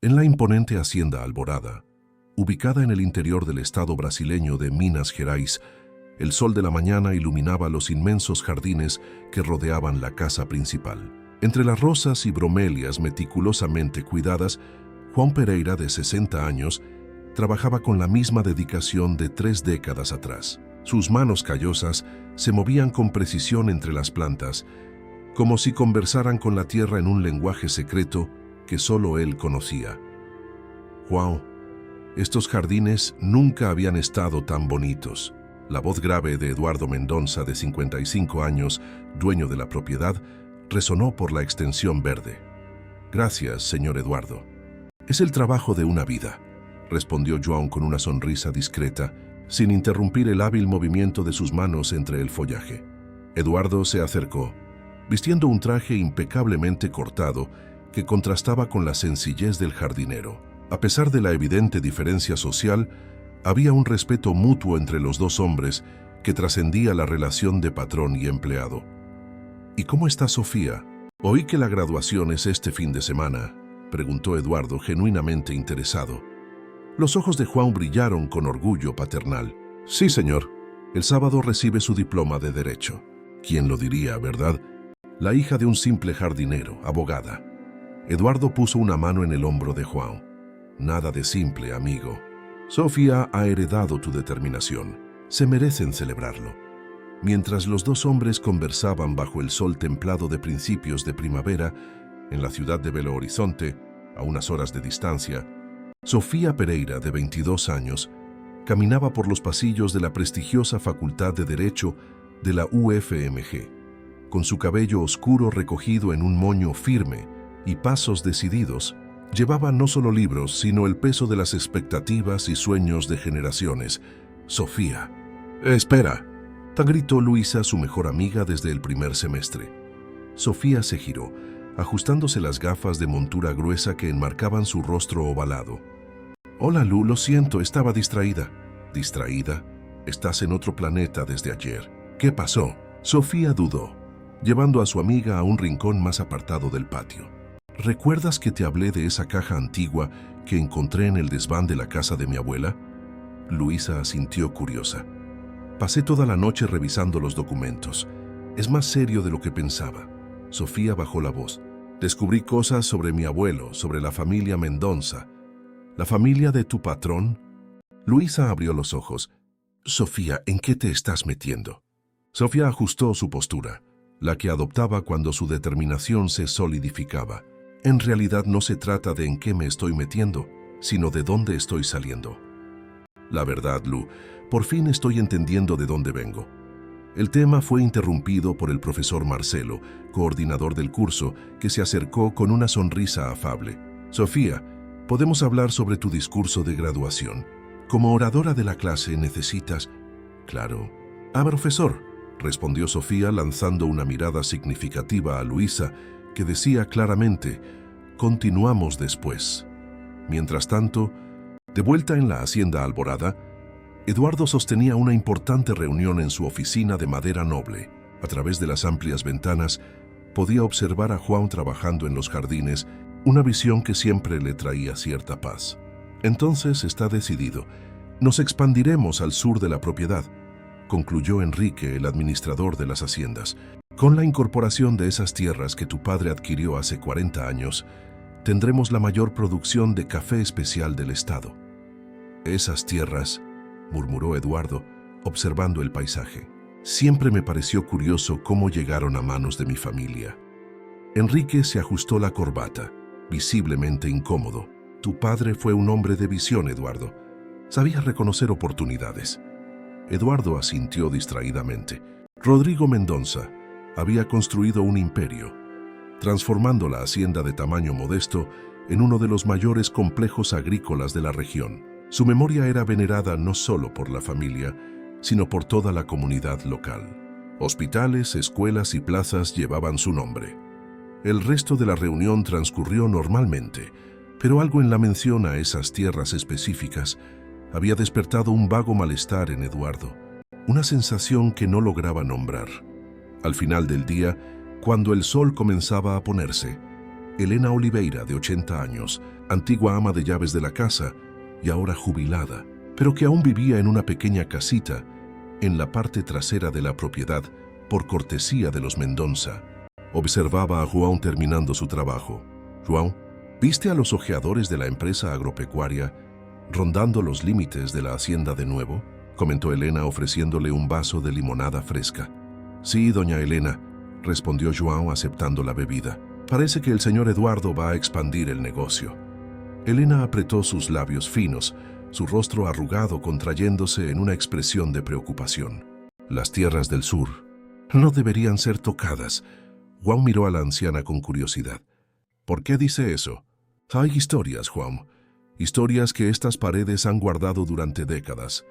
En la imponente hacienda Alvorada, ubicada en el interior del estado brasileño de Minas Gerais, el sol de la mañana iluminaba los inmensos jardines que rodeaban la casa principal. Entre las rosas y bromelias meticulosamente cuidadas, João Pereira, de 60 años, trabajaba con la misma dedicación de 3 décadas atrás. Sus manos callosas se movían con precisión entre las plantas, como si conversaran con la tierra en un lenguaje secreto que solo él conocía. João, estos jardines nunca habían estado tan bonitos. La voz grave de Eduardo Mendonça, de 55 años, dueño de la propiedad, resonó por la extensión verde. Gracias, señor Eduardo. Es el trabajo de una vida, respondió João con una sonrisa discreta, sin interrumpir el hábil movimiento de sus manos entre el follaje. Eduardo se acercó, vistiendo un traje impecablemente cortado que contrastaba con la sencillez del jardinero. A pesar de la evidente diferencia social, había un respeto mutuo entre los dos hombres que trascendía la relación de patrón y empleado. ¿Y cómo está Sofía? Oí que la graduación es este fin de semana, preguntó Eduardo, genuinamente interesado. Los ojos de João brillaron con orgullo paternal. Sí, señor. El sábado recibe su diploma de Derecho. ¿Quién lo diría, verdad? La hija de un simple jardinero, abogada. Eduardo puso una mano en el hombro de João. Nada de simple, amigo. Sofía ha heredado tu determinación. Se merecen celebrarlo. Mientras los dos hombres conversaban bajo el sol templado de principios de primavera, en la ciudad de Belo Horizonte, a unas horas de distancia, Sofía Pereira, de 22 años, caminaba por los pasillos de la prestigiosa Facultad de Derecho de la UFMG, con su cabello oscuro recogido en un moño firme y pasos decididos. Llevaba no solo libros, sino el peso de las expectativas y sueños de generaciones. Sofía. Espera, gritó Luisa, su mejor amiga desde el primer semestre. Sofía se giró, ajustándose las gafas de montura gruesa que enmarcaban su rostro ovalado. Hola, Lu, lo siento, estaba distraída. ¿Distraída? Estás en otro planeta desde ayer. ¿Qué pasó? Sofía dudó, llevando a su amiga a un rincón más apartado del patio. ¿Recuerdas que te hablé de esa caja antigua que encontré en el desván de la casa de mi abuela? Luisa asintió curiosa. Pasé toda la noche revisando los documentos. Es más serio de lo que pensaba. Sofía bajó la voz. Descubrí cosas sobre mi abuelo, sobre la familia Mendonça. ¿La familia de tu patrón? Luisa abrió los ojos. Sofía, ¿en qué te estás metiendo? Sofía ajustó su postura, la que adoptaba cuando su determinación se solidificaba. En realidad no se trata de en qué me estoy metiendo, sino de dónde estoy saliendo. La verdad, Lu, por fin estoy entendiendo de dónde vengo. El tema fue interrumpido por el profesor Marcelo, coordinador del curso, que se acercó con una sonrisa afable. Sofía, podemos hablar sobre tu discurso de graduación. Como oradora de la clase necesitas... Claro. Profesor, respondió Sofía lanzando una mirada significativa a Luisa, que decía claramente, continuamos después. Mientras tanto, de vuelta en la hacienda Alvorada, Eduardo sostenía una importante reunión en su oficina de madera noble. A través de las amplias ventanas, podía observar a João trabajando en los jardines, una visión que siempre le traía cierta paz. Entonces está decidido. Nos expandiremos al sur de la propiedad, concluyó Enrique, el administrador de las haciendas. Con la incorporación de esas tierras que tu padre adquirió hace 40 años, tendremos la mayor producción de café especial del estado. Esas tierras, murmuró Eduardo, observando el paisaje. Siempre me pareció curioso cómo llegaron a manos de mi familia. Enrique se ajustó la corbata, visiblemente incómodo. Tu padre fue un hombre de visión, Eduardo. Sabía reconocer oportunidades. Eduardo asintió distraídamente. Rodrigo Mendonça había construido un imperio, transformando la hacienda de tamaño modesto en uno de los mayores complejos agrícolas de la región. Su memoria era venerada no solo por la familia, sino por toda la comunidad local. Hospitales, escuelas y plazas llevaban su nombre. El resto de la reunión transcurrió normalmente, pero algo en la mención a esas tierras específicas había despertado un vago malestar en Eduardo, una sensación que no lograba nombrar. Al final del día, cuando el sol comenzaba a ponerse, Elena Oliveira, de 80 años, antigua ama de llaves de la casa y ahora jubilada, pero que aún vivía en una pequeña casita en la parte trasera de la propiedad por cortesía de los Mendoza. Observaba a João terminando su trabajo. «João, ¿viste a los ojeadores de la empresa agropecuaria rondando los límites de la hacienda de nuevo?», comentó Elena ofreciéndole un vaso de limonada fresca. «Sí, doña Elena», respondió João aceptando la bebida. «Parece que el señor Eduardo va a expandir el negocio». Elena apretó sus labios finos, su rostro arrugado contrayéndose en una expresión de preocupación. «Las tierras del sur no deberían ser tocadas». João miró a la anciana con curiosidad. «¿Por qué dice eso?». «Hay historias, João. Historias que estas paredes han guardado durante décadas».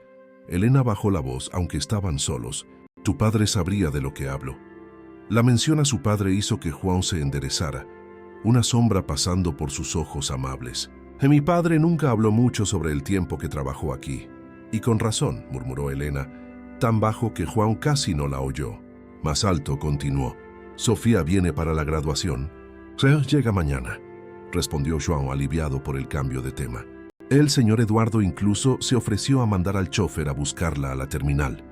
Elena bajó la voz, aunque estaban solos. «Tu padre sabría de lo que hablo». La mención a su padre hizo que João se enderezara, una sombra pasando por sus ojos amables. «Mi padre nunca habló mucho sobre el tiempo que trabajó aquí». «Y con razón», murmuró Elena, tan bajo que João casi no la oyó. Más alto continuó. «Sofía viene para la graduación». «Sí, llega mañana», respondió João aliviado por el cambio de tema. El señor Eduardo incluso se ofreció a mandar al chofer a buscarla a la terminal.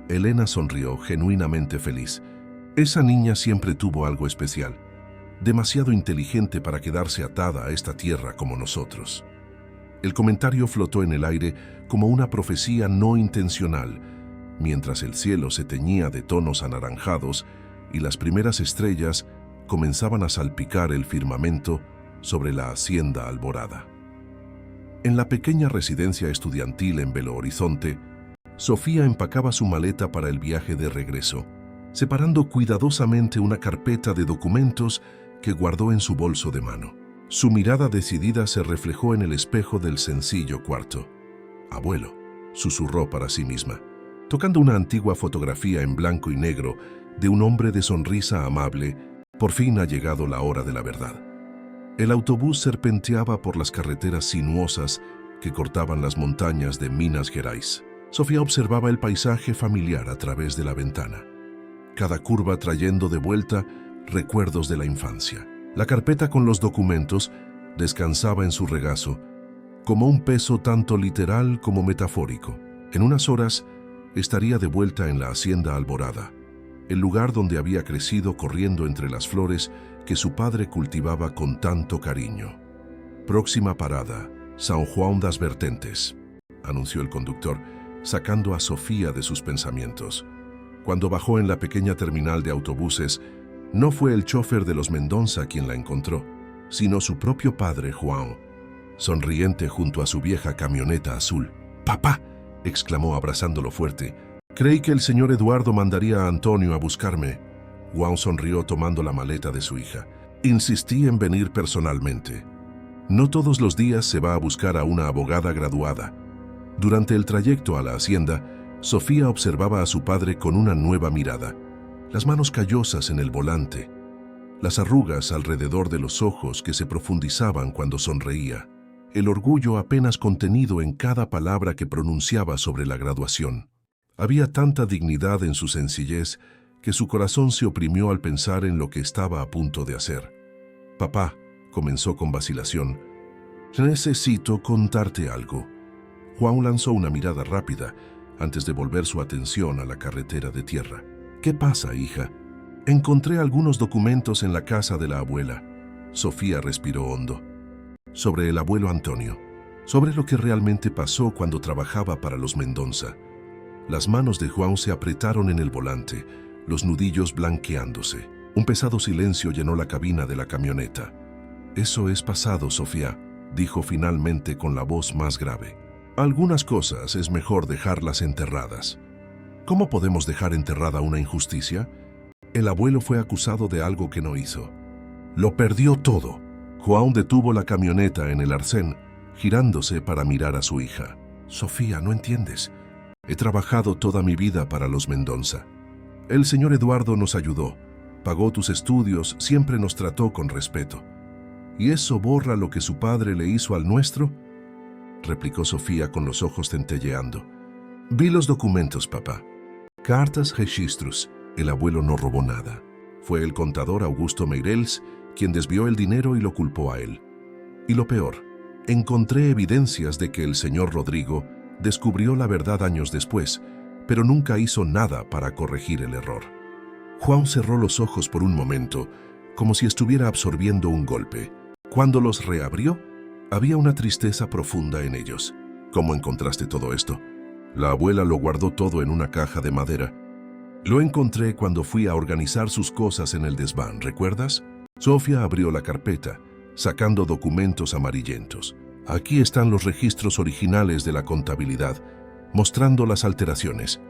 Elena sonrió, genuinamente feliz. Esa niña siempre tuvo algo especial, demasiado inteligente para quedarse atada a esta tierra como nosotros. El comentario flotó en el aire como una profecía no intencional, mientras el cielo se teñía de tonos anaranjados y las primeras estrellas comenzaban a salpicar el firmamento sobre la hacienda Alborada. En la pequeña residencia estudiantil en Belo Horizonte, Sofía empacaba su maleta para el viaje de regreso, separando cuidadosamente una carpeta de documentos que guardó en su bolso de mano. Su mirada decidida se reflejó en el espejo del sencillo cuarto. «Abuelo», susurró para sí misma, tocando una antigua fotografía en blanco y negro de un hombre de sonrisa amable. Por fin ha llegado la hora de la verdad. El autobús serpenteaba por las carreteras sinuosas que cortaban las montañas de Minas Gerais. Sofía observaba el paisaje familiar a través de la ventana, cada curva trayendo de vuelta recuerdos de la infancia. La carpeta con los documentos descansaba en su regazo, como un peso tanto literal como metafórico. En unas horas estaría de vuelta en la hacienda Alborada, el lugar donde había crecido corriendo entre las flores que su padre cultivaba con tanto cariño. «Próxima parada, São João das Vertentes», anunció el conductor, sacando a Sofía de sus pensamientos. Cuando bajó en la pequeña terminal de autobuses, no fue el chofer de los Mendoza quien la encontró, sino su propio padre, João, sonriente junto a su vieja camioneta azul. «¡Papá!», exclamó abrazándolo fuerte. «Creí que el señor Eduardo mandaría a Antonio a buscarme». João sonrió tomando la maleta de su hija. «Insistí en venir personalmente. No todos los días se va a buscar a una abogada graduada». Durante el trayecto a la hacienda, Sofía observaba a su padre con una nueva mirada. Las manos callosas en el volante, las arrugas alrededor de los ojos que se profundizaban cuando sonreía, el orgullo apenas contenido en cada palabra que pronunciaba sobre la graduación. Había tanta dignidad en su sencillez que su corazón se oprimió al pensar en lo que estaba a punto de hacer. «Papá», comenzó con vacilación, «necesito contarte algo». João lanzó una mirada rápida antes de volver su atención a la carretera de tierra. «¿Qué pasa, hija?». «Encontré algunos documentos en la casa de la abuela». Sofía respiró hondo. «Sobre el abuelo Antonio, sobre lo que realmente pasó cuando trabajaba para los Mendoza». Las manos de João se apretaron en el volante, los nudillos blanqueándose. Un pesado silencio llenó la cabina de la camioneta. «Eso es pasado, Sofía», dijo finalmente con la voz más grave. «Algunas cosas es mejor dejarlas enterradas». «¿Cómo podemos dejar enterrada una injusticia?». «El abuelo fue acusado de algo que no hizo. Lo perdió todo». João detuvo la camioneta en el arcén, girándose para mirar a su hija. «Sofía, no entiendes. He trabajado toda mi vida para los Mendoza. El señor Eduardo nos ayudó, pagó tus estudios, siempre nos trató con respeto. ¿Y eso borra lo que su padre le hizo al nuestro?», replicó Sofía con los ojos centelleando. «Vi los documentos, papá. Cartas, registros. El abuelo no robó nada. Fue el contador Augusto Meireles quien desvió el dinero y lo culpó a él. Y lo peor, encontré evidencias de que el señor Rodrigo descubrió la verdad años después, pero nunca hizo nada para corregir el error. Juan cerró los ojos por un momento, como si estuviera absorbiendo un golpe. Cuando los reabrió, había una tristeza profunda en ellos. ¿Cómo encontraste todo esto? La abuela lo guardó todo en una caja de madera. Lo encontré cuando fui a organizar sus cosas en el desván, ¿recuerdas? Sofía abrió la carpeta, sacando documentos amarillentos. Aquí están los registros originales de la contabilidad, mostrando las alteraciones.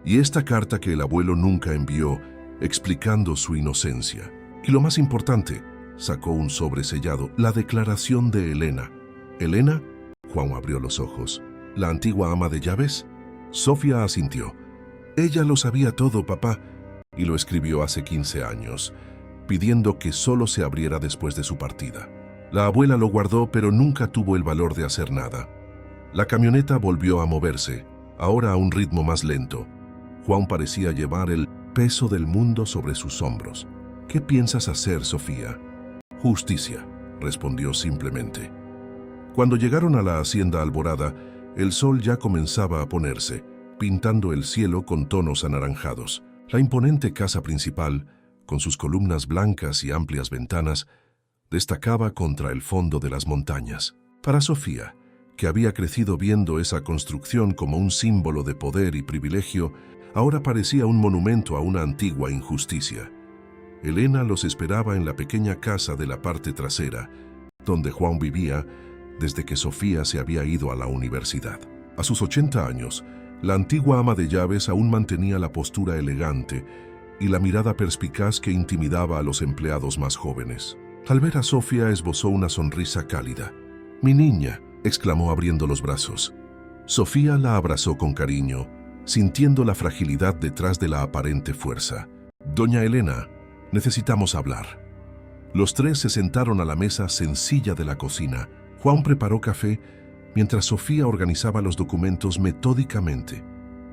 Y esta carta que el abuelo nunca envió, explicando su inocencia. Y lo más importante, sacó un sobre sellado, la declaración de Elena. ¿Elena? Juan abrió los ojos. ¿La antigua ama de llaves? Sofía asintió. Ella lo sabía todo, papá, y lo escribió hace 15 años, pidiendo que solo se abriera después de su partida. La abuela lo guardó, pero nunca tuvo el valor de hacer nada. La camioneta volvió a moverse, ahora a un ritmo más lento. Juan parecía llevar el peso del mundo sobre sus hombros. ¿Qué piensas hacer, Sofía? Justicia, respondió simplemente. Cuando llegaron a la hacienda Alborada, el sol ya comenzaba a ponerse, pintando el cielo con tonos anaranjados. La imponente casa principal, con sus columnas blancas y amplias ventanas, destacaba contra el fondo de las montañas. Para Sofía, que había crecido viendo esa construcción como un símbolo de poder y privilegio, ahora parecía un monumento a una antigua injusticia. Elena los esperaba en la pequeña casa de la parte trasera, donde Juan vivía desde que Sofía se había ido a la universidad. A sus 80 años, la antigua ama de llaves aún mantenía la postura elegante y la mirada perspicaz que intimidaba a los empleados más jóvenes. Al ver a Sofía esbozó una sonrisa cálida. «Mi niña», exclamó abriendo los brazos. Sofía la abrazó con cariño, sintiendo la fragilidad detrás de la aparente fuerza. «Doña Elena, necesitamos hablar». Los tres se sentaron a la mesa sencilla de la cocina. Juan preparó café mientras Sofía organizaba los documentos metódicamente,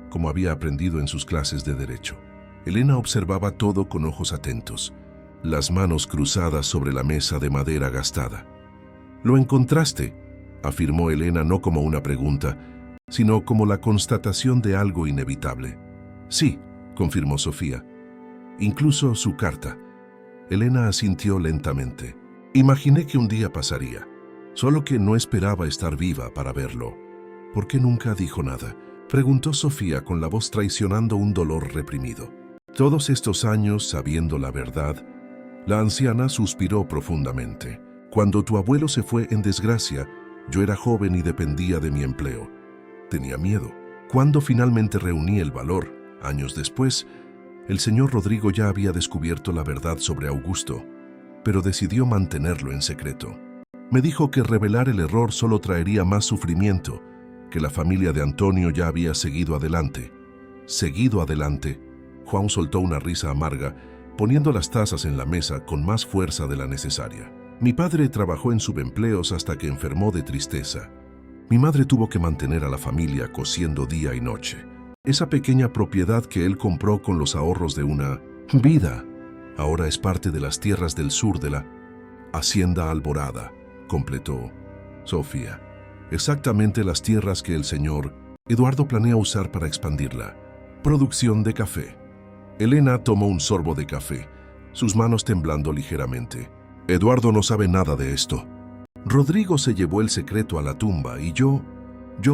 como había aprendido en sus clases de derecho. Elena observaba todo con ojos atentos, las manos cruzadas sobre la mesa de madera gastada. «¿Lo encontraste?», afirmó Elena no como una pregunta, sino como la constatación de algo inevitable. «Sí», confirmó Sofía. «Incluso su carta». Elena asintió lentamente. «Imaginé que un día pasaría, solo que no esperaba estar viva para verlo». «¿Por qué nunca dijo nada?», preguntó Sofía con la voz traicionando un dolor reprimido. Todos estos años sabiendo la verdad, la anciana suspiró profundamente. «Cuando tu abuelo se fue en desgracia, yo era joven y dependía de mi empleo. Tenía miedo. Cuando finalmente reuní el valor, años después, el señor Rodrigo ya había descubierto la verdad sobre Augusto, pero decidió mantenerlo en secreto. Me dijo que revelar el error solo traería más sufrimiento, que la familia de Antonio ya había seguido adelante. Seguido adelante». Juan soltó una risa amarga, poniendo las tazas en la mesa con más fuerza de la necesaria. «Mi padre trabajó en subempleos hasta que enfermó de tristeza. Mi madre tuvo que mantener a la familia cosiendo día y noche. Esa pequeña propiedad que él compró con los ahorros de una vida, ahora es parte de las tierras del sur de la Hacienda Alborada», completó Sofía. «Exactamente las tierras que el señor Eduardo planea usar para expandirla. Producción de café». Elena tomó un sorbo de café, sus manos temblando ligeramente. «Eduardo no sabe nada de esto. Rodrigo se llevó el secreto a la tumba y yo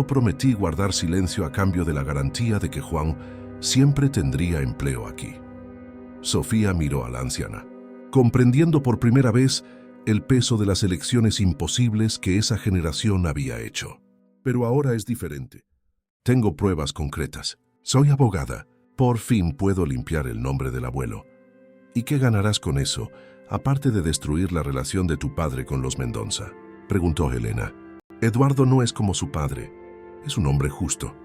prometí guardar silencio a cambio de la garantía de que Juan siempre tendría empleo aquí». Sofía miró a la anciana, comprendiendo por primera vez el peso de las elecciones imposibles que esa generación había hecho. «Pero ahora es diferente. Tengo pruebas concretas. Soy abogada. Por fin puedo limpiar el nombre del abuelo. ¿Y qué ganarás con eso, aparte de destruir la relación de tu padre con los Mendoza?», preguntó Elena. «Eduardo no es como su padre. Es un hombre justo.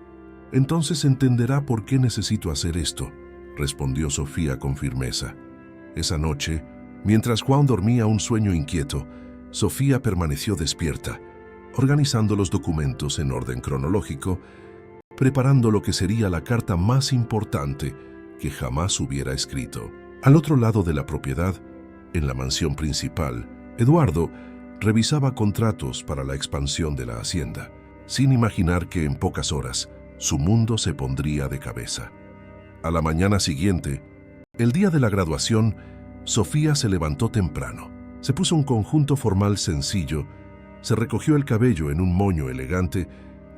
Entonces entenderá por qué necesito hacer esto», respondió Sofía con firmeza. Esa noche, mientras Juan dormía un sueño inquieto, Sofía permaneció despierta, organizando los documentos en orden cronológico, preparando lo que sería la carta más importante que jamás hubiera escrito. Al otro lado de la propiedad, En la mansión principal, Eduardo revisaba contratos para la expansión de la hacienda, sin imaginar que en pocas horas su mundo se pondría de cabeza. A la mañana siguiente, el día de la graduación, Sofía se levantó temprano. Se puso un conjunto formal sencillo, se recogió el cabello en un moño elegante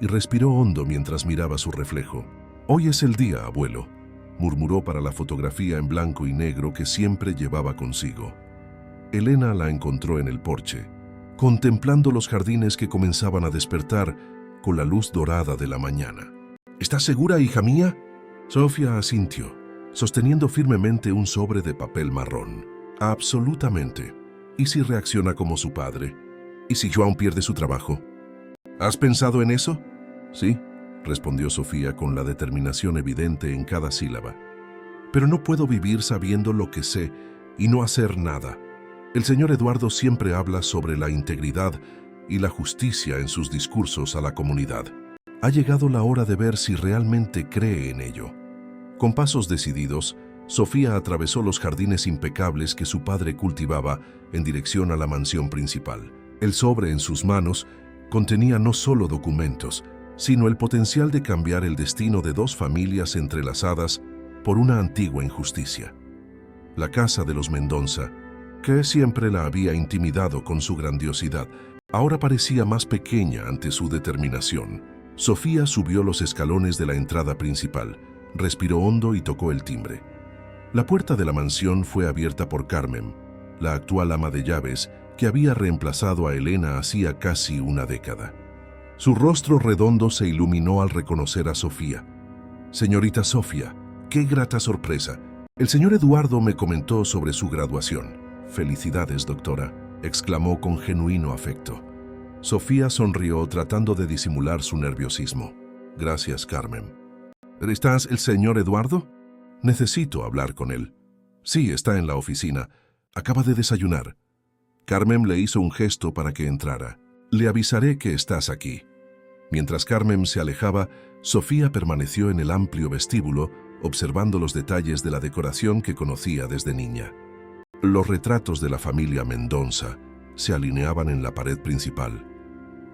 y respiró hondo mientras miraba su reflejo. «Hoy es el día, abuelo», murmuró para la fotografía en blanco y negro que siempre llevaba consigo. Elena la encontró en el porche, contemplando los jardines que comenzaban a despertar con la luz dorada de la mañana. «¿Estás segura, hija mía?». Sofía asintió, sosteniendo firmemente un sobre de papel marrón. «Absolutamente. ¿Y si reacciona como su padre? ¿Y si Joan pierde su trabajo?». «¿Has pensado en eso?». «Sí», respondió Sofía con la determinación evidente en cada sílaba. «Pero no puedo vivir sabiendo lo que sé y no hacer nada. El señor Eduardo siempre habla sobre la integridad y la justicia en sus discursos a la comunidad. Ha llegado la hora de ver si realmente cree en ello». Con pasos decididos, Sofía atravesó los jardines impecables que su padre cultivaba en dirección a la mansión principal. El sobre en sus manos contenía no solo documentos, sino el potencial de cambiar el destino de dos familias entrelazadas por una antigua injusticia. La casa de los Mendoza, que siempre la había intimidado con su grandiosidad, ahora parecía más pequeña ante su determinación. Sofía subió los escalones de la entrada principal, respiró hondo y tocó el timbre. La puerta de la mansión fue abierta por Carmen, la actual ama de llaves que había reemplazado a Elena hacía casi una década. Su rostro redondo se iluminó al reconocer a Sofía. «Señorita Sofía, qué grata sorpresa. El señor Eduardo me comentó sobre su graduación». «Felicidades, doctora», exclamó con genuino afecto. Sofía sonrió tratando de disimular su nerviosismo. «Gracias, Carmen». «¿Estás el señor Eduardo?». «Necesito hablar con él». «Sí, está en la oficina. Acaba de desayunar». Carmen le hizo un gesto para que entrara. «Le avisaré que estás aquí». Mientras Carmen se alejaba, Sofía permaneció en el amplio vestíbulo, observando los detalles de la decoración que conocía desde niña. Los retratos de la familia Mendoza se alineaban en la pared principal.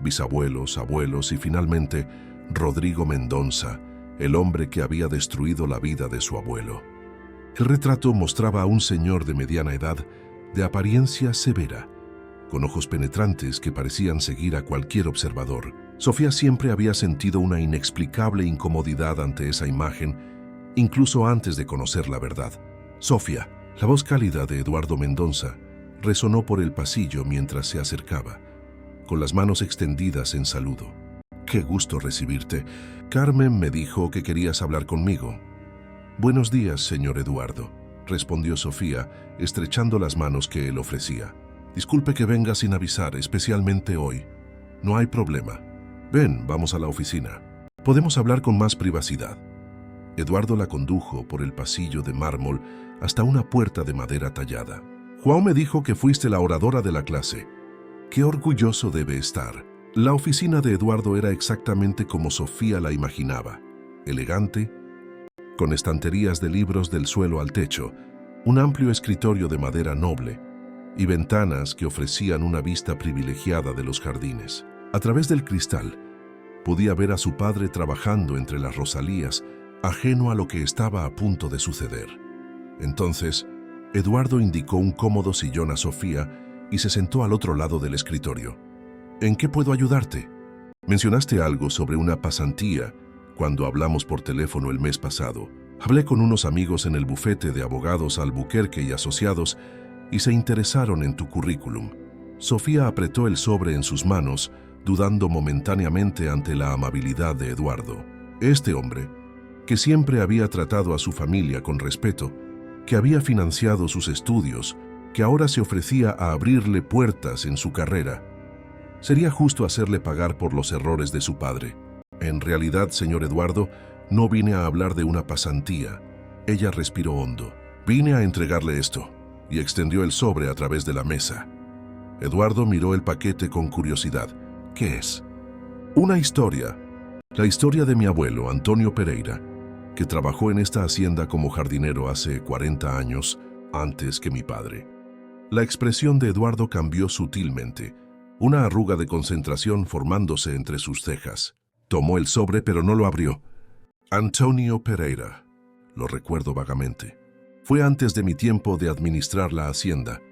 Bisabuelos, abuelos y finalmente Rodrigo Mendoza, el hombre que había destruido la vida de su abuelo. El retrato mostraba a un señor de mediana edad, de apariencia severa, con ojos penetrantes que parecían seguir a cualquier observador. Sofía siempre había sentido una inexplicable incomodidad ante esa imagen, incluso antes de conocer la verdad. «Sofía», la voz cálida de Eduardo Mendoza, resonó por el pasillo mientras se acercaba, con las manos extendidas en saludo. «Qué gusto recibirte. Carmen me dijo que querías hablar conmigo». «Buenos días, señor Eduardo», respondió Sofía, estrechando las manos que él ofrecía. «Disculpe que venga sin avisar, especialmente hoy». «No hay problema. Ven, vamos a la oficina. Podemos hablar con más privacidad». Eduardo la condujo por el pasillo de mármol hasta una puerta de madera tallada. «Juan me dijo que fuiste la oradora de la clase. Qué orgulloso debe estar». La oficina de Eduardo era exactamente como Sofía la imaginaba, elegante, con estanterías de libros del suelo al techo, un amplio escritorio de madera noble y ventanas que ofrecían una vista privilegiada de los jardines. A través del cristal, podía ver a su padre trabajando entre las rosalías, ajeno a lo que estaba a punto de suceder. Entonces, Eduardo indicó un cómodo sillón a Sofía y se sentó al otro lado del escritorio. «¿En qué puedo ayudarte? Mencionaste algo sobre una pasantía cuando hablamos por teléfono el mes pasado. Hablé con unos amigos en el bufete de abogados Albuquerque y Asociados y se interesaron en tu currículum». Sofía apretó el sobre en sus manos, dudando momentáneamente ante la amabilidad de Eduardo. Este hombre, que siempre había tratado a su familia con respeto, que había financiado sus estudios, que ahora se ofrecía a abrirle puertas en su carrera, sería justo hacerle pagar por los errores de su padre. «En realidad, señor Eduardo, no vine a hablar de una pasantía». Ella respiró hondo. «Vine a entregarle esto», y extendió el sobre a través de la mesa. Eduardo miró el paquete con curiosidad. «¿Qué es?» «Una historia. La historia de mi abuelo, Antonio Pereira, que trabajó en esta hacienda como jardinero hace 40 años, antes que mi padre». La expresión de Eduardo cambió sutilmente, una arruga de concentración formándose entre sus cejas. Tomó el sobre pero no lo abrió. Antonio Pereira, lo recuerdo vagamente. Fue antes de mi tiempo de administrar la hacienda.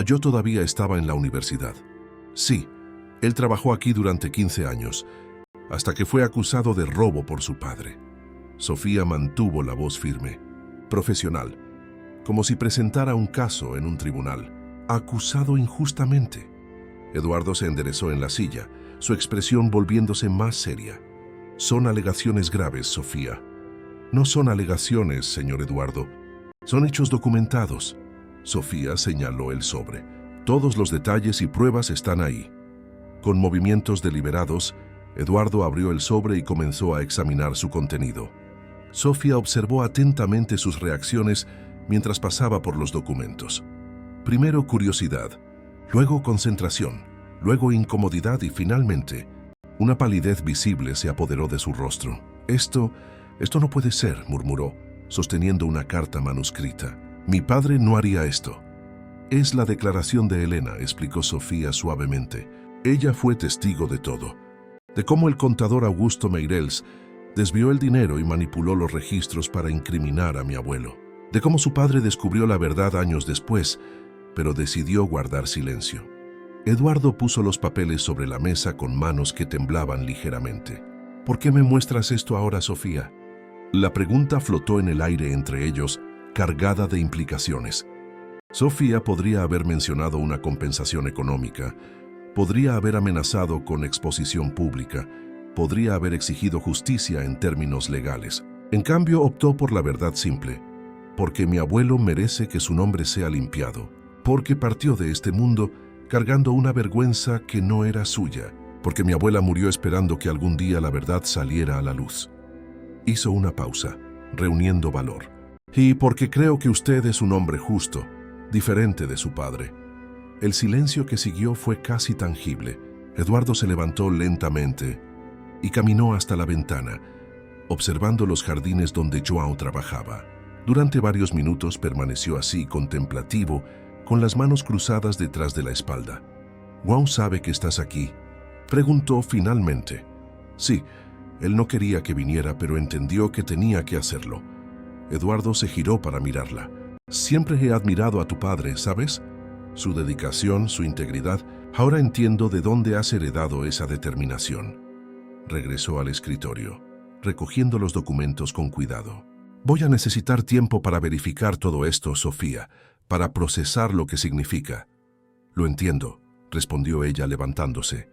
Yo todavía estaba en la universidad. Sí, él trabajó aquí durante 15 años, hasta que fue acusado de robo por su padre. Sofía mantuvo la voz firme, profesional, como si presentara un caso en un tribunal. Acusado injustamente. Eduardo se enderezó en la silla, su expresión volviéndose más seria. Son alegaciones graves, Sofía. No son alegaciones, señor Eduardo. Son hechos documentados. Sofía señaló el sobre. Todos los detalles y pruebas están ahí. Con movimientos deliberados, Eduardo abrió el sobre y comenzó a examinar su contenido. Sofía observó atentamente sus reacciones mientras pasaba por los documentos. Primero curiosidad, luego concentración, luego incomodidad y finalmente una palidez visible se apoderó de su rostro. Esto no puede ser, murmuró, sosteniendo una carta manuscrita. Mi padre no haría esto. Es la declaración de Elena, explicó Sofía suavemente. Ella fue testigo de todo, de cómo el contador Augusto Meirels desvió el dinero y manipuló los registros para incriminar a mi abuelo, de cómo su padre descubrió la verdad años después, pero decidió guardar silencio. Eduardo puso los papeles sobre la mesa con manos que temblaban ligeramente. ¿Por qué me muestras esto ahora, Sofía? La pregunta flotó en el aire entre ellos, cargada de implicaciones. Sofía podría haber mencionado una compensación económica, podría haber amenazado con exposición pública, podría haber exigido justicia en términos legales. En cambio, optó por la verdad simple, porque mi abuelo merece que su nombre sea limpiado, porque partió de este mundo cargando una vergüenza que no era suya, porque mi abuela murió esperando que algún día la verdad saliera a la luz. Hizo una pausa, reuniendo valor. Y porque creo que usted es un hombre justo, diferente de su padre. El silencio que siguió fue casi tangible. Eduardo se levantó lentamente y caminó hasta la ventana, observando los jardines donde João trabajaba. Durante varios minutos permaneció así, contemplativo, con las manos cruzadas detrás de la espalda. «¿João sabe que estás aquí?», preguntó finalmente. Sí, él no quería que viniera, pero entendió que tenía que hacerlo. Eduardo se giró para mirarla. «Siempre he admirado a tu padre, ¿sabes? Su dedicación, su integridad. Ahora entiendo de dónde has heredado esa determinación». Regresó al escritorio, recogiendo los documentos con cuidado. «Voy a necesitar tiempo para verificar todo esto, Sofía, para procesar lo que significa». «Lo entiendo», respondió ella levantándose.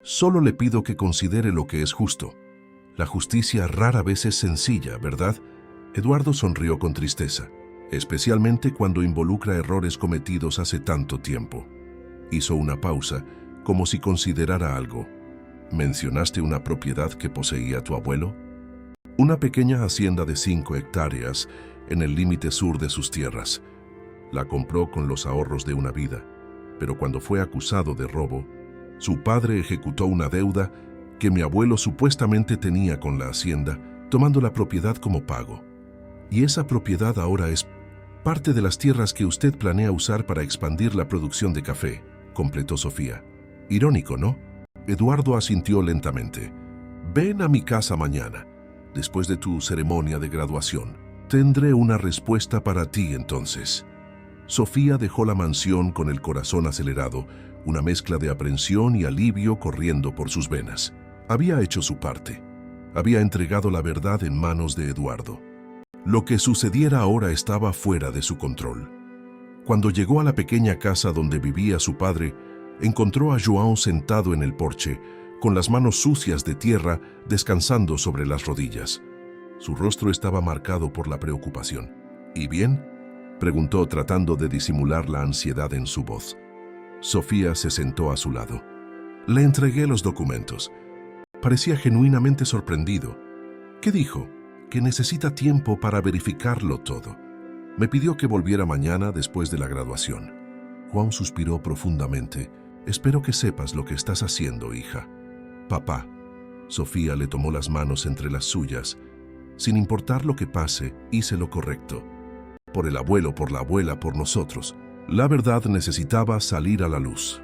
«Solo le pido que considere lo que es justo. La justicia rara vez es sencilla, ¿verdad?». Eduardo sonrió con tristeza, especialmente cuando involucra errores cometidos hace tanto tiempo. Hizo una pausa, como si considerara algo. «¿Mencionaste una propiedad que poseía tu abuelo?». «Una pequeña hacienda de 5 hectáreas en el límite sur de sus tierras. La compró con los ahorros de una vida, pero cuando fue acusado de robo, su padre ejecutó una deuda que mi abuelo supuestamente tenía con la hacienda, tomando la propiedad como pago. Y esa propiedad ahora es parte de las tierras que usted planea usar para expandir la producción de café», completó Sofía. «Irónico, ¿no?». Eduardo asintió lentamente. «Ven a mi casa mañana, después de tu ceremonia de graduación. Tendré una respuesta para ti entonces». Sofía dejó la mansión con el corazón acelerado, una mezcla de aprensión y alivio corriendo por sus venas. Había hecho su parte. Había entregado la verdad en manos de Eduardo. Lo que sucediera ahora estaba fuera de su control. Cuando llegó a la pequeña casa donde vivía su padre, encontró a João sentado en el porche, con las manos sucias de tierra descansando sobre las rodillas. Su rostro estaba marcado por la preocupación. «¿Y bien?», preguntó tratando de disimular la ansiedad en su voz. Sofía se sentó a su lado. «Le entregué los documentos». Parecía genuinamente sorprendido. «¿Qué dijo?». «Que necesita tiempo para verificarlo todo. Me pidió que volviera mañana después de la graduación». João suspiró profundamente. «Espero que sepas lo que estás haciendo, hija». «Papá». Sofía le tomó las manos entre las suyas. «Sin importar lo que pase, hice lo correcto. Por el abuelo, por la abuela, por nosotros. La verdad necesitaba salir a la luz.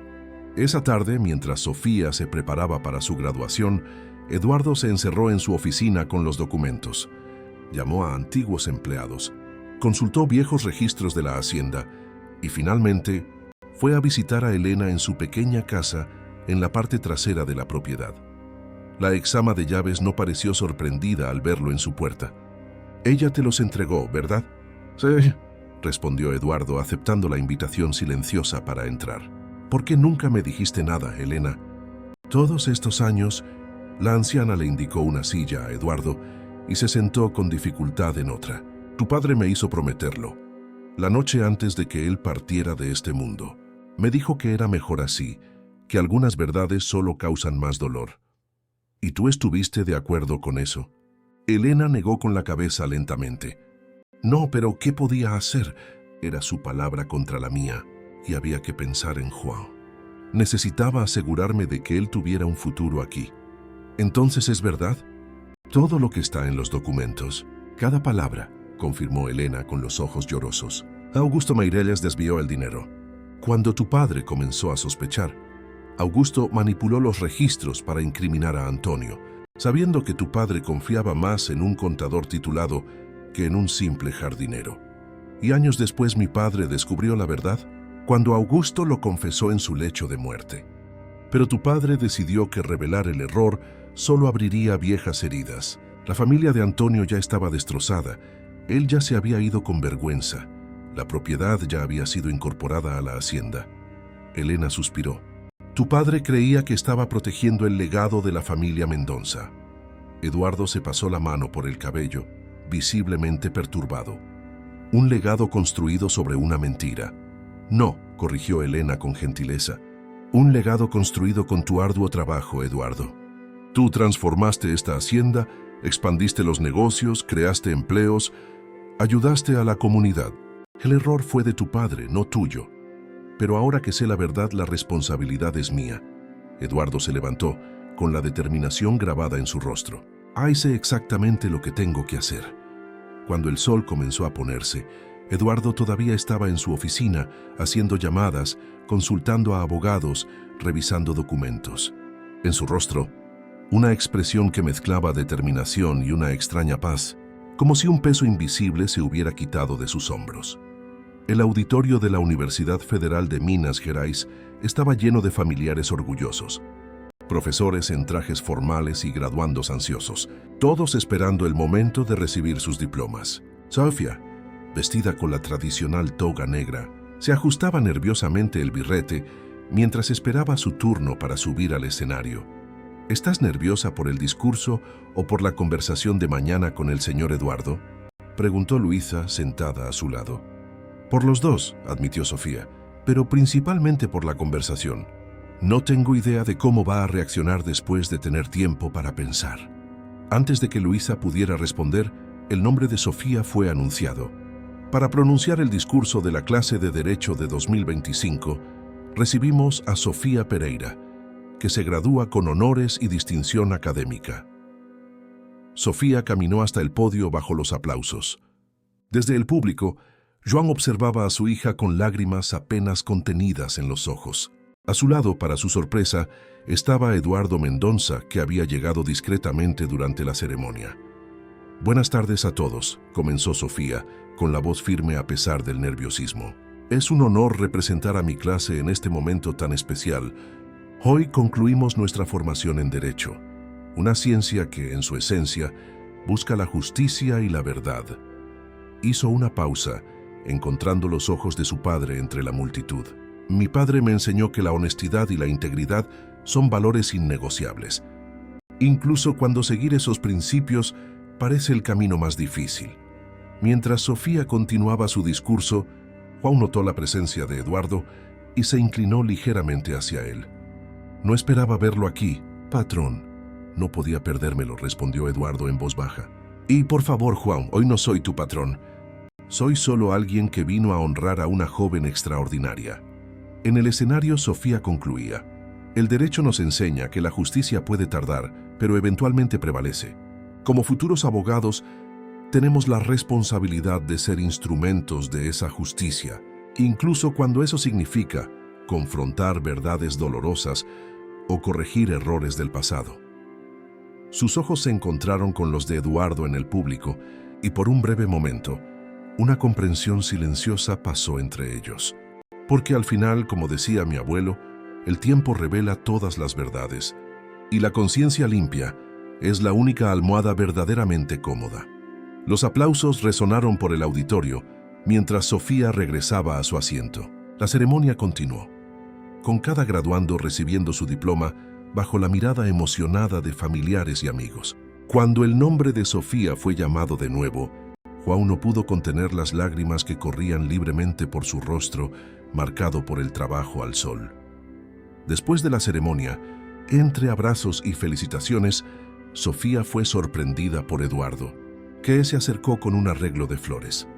Esa tarde, mientras Sofía se preparaba para su graduación, Eduardo se encerró en su oficina con los documentos. Llamó a antiguos empleados, consultó viejos registros de la hacienda y finalmente fue a visitar a Elena en su pequeña casa en la parte trasera de la propiedad. La exama de llaves no pareció sorprendida al verlo en su puerta. «Ella te los entregó, ¿verdad?» «Sí», respondió Eduardo, aceptando la invitación silenciosa para entrar. «¿Por qué nunca me dijiste nada, Elena?» Todos estos años, la anciana le indicó una silla a Eduardo y se sentó con dificultad en otra. «Tu padre me hizo prometerlo. La noche antes de que él partiera de este mundo, me dijo que era mejor así, que algunas verdades solo causan más dolor. ¿Y tú estuviste de acuerdo con eso?» Elena negó con la cabeza lentamente. «No, pero ¿qué podía hacer?» Era su palabra contra la mía, y había que pensar en Juan. Necesitaba asegurarme de que él tuviera un futuro aquí. «¿Entonces es verdad?» «Todo lo que está en los documentos, cada palabra», confirmó Elena con los ojos llorosos. «Augusto Meirelles desvió el dinero. Cuando tu padre comenzó a sospechar, Augusto manipuló los registros para incriminar a Antonio, sabiendo que tu padre confiaba más en un contador titulado que en un simple jardinero. Y años después mi padre descubrió la verdad cuando Augusto lo confesó en su lecho de muerte. Pero tu padre decidió que revelar el error solo abriría viejas heridas. La familia de Antonio ya estaba destrozada. Él ya se había ido con vergüenza. La propiedad ya había sido incorporada a la hacienda». Elena suspiró. «Tu padre creía que estaba protegiendo el legado de la familia Mendoza». Eduardo se pasó la mano por el cabello, visiblemente perturbado. «Un legado construido sobre una mentira». «No», corrigió Elena con gentileza. «Un legado construido con tu arduo trabajo, Eduardo. Tú transformaste esta hacienda, expandiste los negocios, creaste empleos, ayudaste a la comunidad. El error fue de tu padre, no tuyo. Pero ahora que sé la verdad, la responsabilidad es mía». Eduardo se levantó, con la determinación grabada en su rostro. «Ahí sé exactamente lo que tengo que hacer». Cuando el sol comenzó a ponerse, Eduardo todavía estaba en su oficina, haciendo llamadas, consultando a abogados, revisando documentos. En su rostro, una expresión que mezclaba determinación y una extraña paz, como si un peso invisible se hubiera quitado de sus hombros. El auditorio de la Universidad Federal de Minas Gerais estaba lleno de familiares orgullosos, profesores en trajes formales y graduandos ansiosos, todos esperando el momento de recibir sus diplomas. Sofía, vestida con la tradicional toga negra, se ajustaba nerviosamente el birrete mientras esperaba su turno para subir al escenario. «¿Estás nerviosa por el discurso o por la conversación de mañana con el señor Eduardo?», preguntó Luisa, sentada a su lado. «Por los dos», admitió Sofía, «pero principalmente por la conversación. No tengo idea de cómo va a reaccionar después de tener tiempo para pensar». Antes de que Luisa pudiera responder, el nombre de Sofía fue anunciado. Para pronunciar el discurso de la clase de Derecho de 2025, recibimos a Sofía Pereira, que se gradúa con honores y distinción académica. Sofía caminó hasta el podio bajo los aplausos. Desde el público, Joan observaba a su hija con lágrimas apenas contenidas en los ojos. A su lado, para su sorpresa, estaba Eduardo Mendoza, que había llegado discretamente durante la ceremonia. «Buenas tardes a todos», comenzó Sofía, con la voz firme a pesar del nerviosismo. «Es un honor representar a mi clase en este momento tan especial. Hoy concluimos nuestra formación en Derecho, una ciencia que, en su esencia, busca la justicia y la verdad». Hizo una pausa, encontrando los ojos de su padre entre la multitud. «Mi padre me enseñó que la honestidad y la integridad son valores innegociables, incluso cuando seguir esos principios parece el camino más difícil». Mientras Sofía continuaba su discurso, Juan notó la presencia de Eduardo y se inclinó ligeramente hacia él. «No esperaba verlo aquí, patrón». «No podía perdérmelo», respondió Eduardo en voz baja. «Y por favor, Juan, hoy no soy tu patrón. Soy solo alguien que vino a honrar a una joven extraordinaria». En el escenario, Sofía concluía: «El derecho nos enseña que la justicia puede tardar, pero eventualmente prevalece. Como futuros abogados, tenemos la responsabilidad de ser instrumentos de esa justicia, incluso cuando eso significa confrontar verdades dolorosas o corregir errores del pasado. Sus ojos se encontraron con los de Eduardo en el público y por un breve momento, una comprensión silenciosa pasó entre ellos. Porque al final, como decía mi abuelo, el tiempo revela todas las verdades y la conciencia limpia es la única almohada verdaderamente cómoda. Los aplausos resonaron por el auditorio mientras Sofía regresaba a su asiento. La ceremonia continuó, con cada graduando recibiendo su diploma bajo la mirada emocionada de familiares y amigos. Cuando el nombre de Sofía fue llamado de nuevo, João no pudo contener las lágrimas que corrían libremente por su rostro, marcado por el trabajo al sol. Después de la ceremonia, entre abrazos y felicitaciones, Sofía fue sorprendida por Eduardo, que se acercó con un arreglo de flores.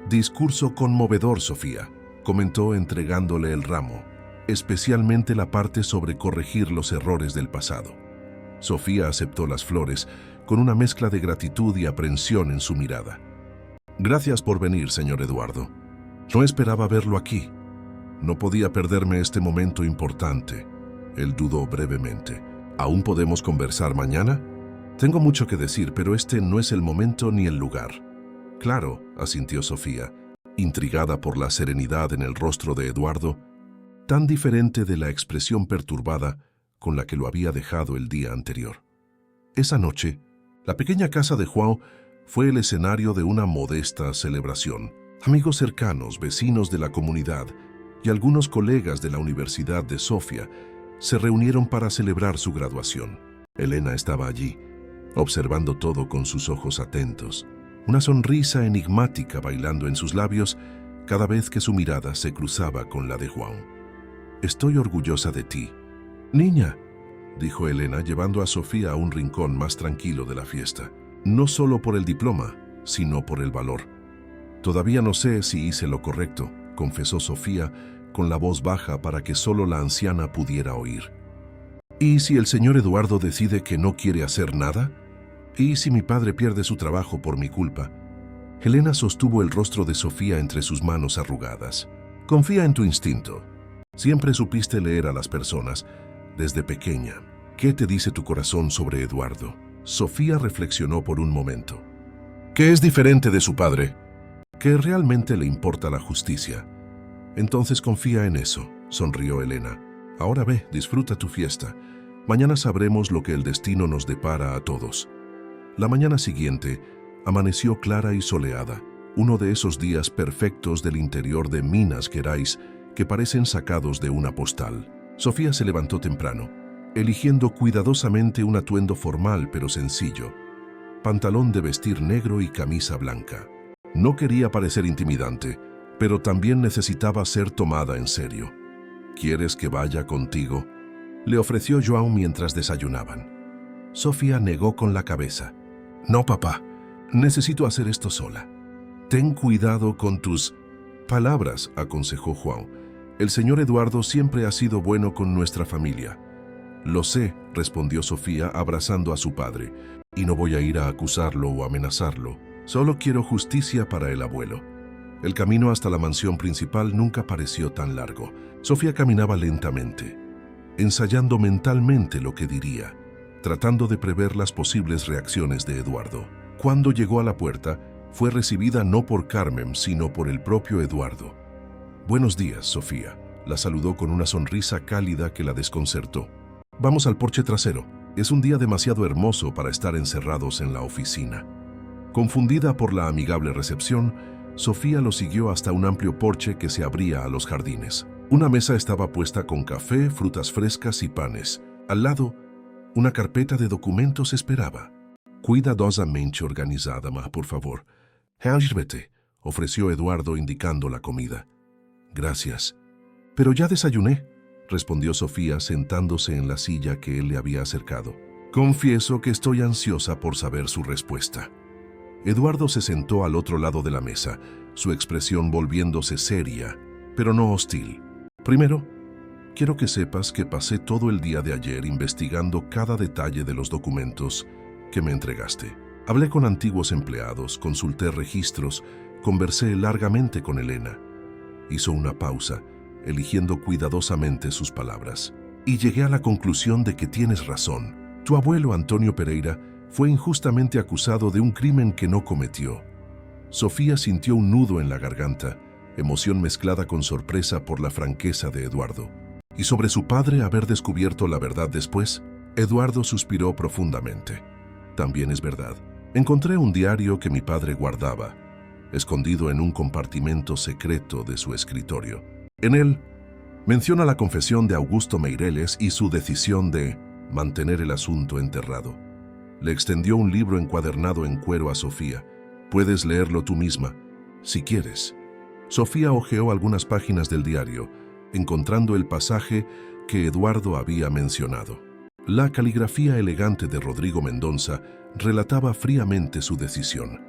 «Discurso conmovedor, Sofía», comentó entregándole el ramo, especialmente la parte sobre corregir los errores del pasado. Sofía aceptó las flores con una mezcla de gratitud y aprensión en su mirada. «Gracias por venir, señor Eduardo. No esperaba verlo aquí. No podía perderme este momento importante». Él dudó brevemente. «¿Aún podemos conversar mañana? Tengo mucho que decir, pero este no es el momento ni el lugar». «Claro», asintió Sofía, intrigada por la serenidad en el rostro de Eduardo, tan diferente de la expresión perturbada con la que lo había dejado el día anterior. Esa noche, la pequeña casa de João fue el escenario de una modesta celebración. Amigos cercanos, vecinos de la comunidad y algunos colegas de la Universidad de Sofía se reunieron para celebrar su graduación. Elena estaba allí, observando todo con sus ojos atentos, una sonrisa enigmática bailando en sus labios cada vez que su mirada se cruzaba con la de João. «Estoy orgullosa de ti, niña», dijo Elena, llevando a Sofía a un rincón más tranquilo de la fiesta. «No solo por el diploma, sino por el valor». «Todavía no sé si hice lo correcto», confesó Sofía con la voz baja para que solo la anciana pudiera oír. «¿Y si el señor Eduardo decide que no quiere hacer nada? ¿Y si mi padre pierde su trabajo por mi culpa?» Elena sostuvo el rostro de Sofía entre sus manos arrugadas. «Confía en tu instinto. Siempre supiste leer a las personas, desde pequeña. ¿Qué te dice tu corazón sobre Eduardo?» Sofía reflexionó por un momento. «¿Qué es diferente de su padre?» «Que realmente le importa la justicia». «Entonces confía en eso», sonrió Elena. «Ahora ve, disfruta tu fiesta. Mañana sabremos lo que el destino nos depara a todos». La mañana siguiente amaneció clara y soleada, uno de esos días perfectos del interior de Minas Gerais que parecen sacados de una postal. Sofía se levantó temprano, eligiendo cuidadosamente un atuendo formal pero sencillo, pantalón de vestir negro y camisa blanca. No quería parecer intimidante, pero también necesitaba ser tomada en serio. «¿Quieres que vaya contigo?», le ofreció João mientras desayunaban. Sofía negó con la cabeza. «No, papá, necesito hacer esto sola». «Ten cuidado con tus palabras», aconsejó João. «El señor Eduardo siempre ha sido bueno con nuestra familia». «Lo sé», respondió Sofía abrazando a su padre, «y no voy a ir a acusarlo o amenazarlo. Solo quiero justicia para el abuelo». El camino hasta la mansión principal nunca pareció tan largo. Sofía caminaba lentamente, ensayando mentalmente lo que diría, tratando de prever las posibles reacciones de Eduardo. Cuando llegó a la puerta, fue recibida no por Carmen, sino por el propio Eduardo. «Buenos días, Sofía», la saludó con una sonrisa cálida que la desconcertó. «Vamos al porche trasero. Es un día demasiado hermoso para estar encerrados en la oficina». Confundida por la amigable recepción, Sofía lo siguió hasta un amplio porche que se abría a los jardines. Una mesa estaba puesta con café, frutas frescas y panes. Al lado, una carpeta de documentos esperaba. «Cuidadosamente organizada, ma, por favor». «Vete», ofreció Eduardo indicando la comida. «Gracias». «Pero ya desayuné», respondió Sofía sentándose en la silla que él le había acercado. «Confieso que estoy ansiosa por saber su respuesta». Eduardo se sentó al otro lado de la mesa, su expresión volviéndose seria, pero no hostil. «Primero, quiero que sepas que pasé todo el día de ayer investigando cada detalle de los documentos que me entregaste. Hablé con antiguos empleados, consulté registros, conversé largamente con Elena. Hizo una pausa, eligiendo cuidadosamente sus palabras. Y llegué a la conclusión de que tienes razón. Tu abuelo Antonio Pereira fue injustamente acusado de un crimen que no cometió. Sofía sintió un nudo en la garganta, emoción mezclada con sorpresa por la franqueza de Eduardo. ¿Y sobre su padre haber descubierto la verdad después? Eduardo suspiró profundamente. También es verdad. Encontré un diario que mi padre guardaba, escondido en un compartimento secreto de su escritorio. En él, menciona la confesión de Augusto Meireles y su decisión de mantener el asunto enterrado. Le extendió un libro encuadernado en cuero a Sofía. Puedes leerlo tú misma, si quieres. Sofía hojeó algunas páginas del diario, encontrando el pasaje que Eduardo había mencionado. La caligrafía elegante de Rodrigo Mendonça relataba fríamente su decisión.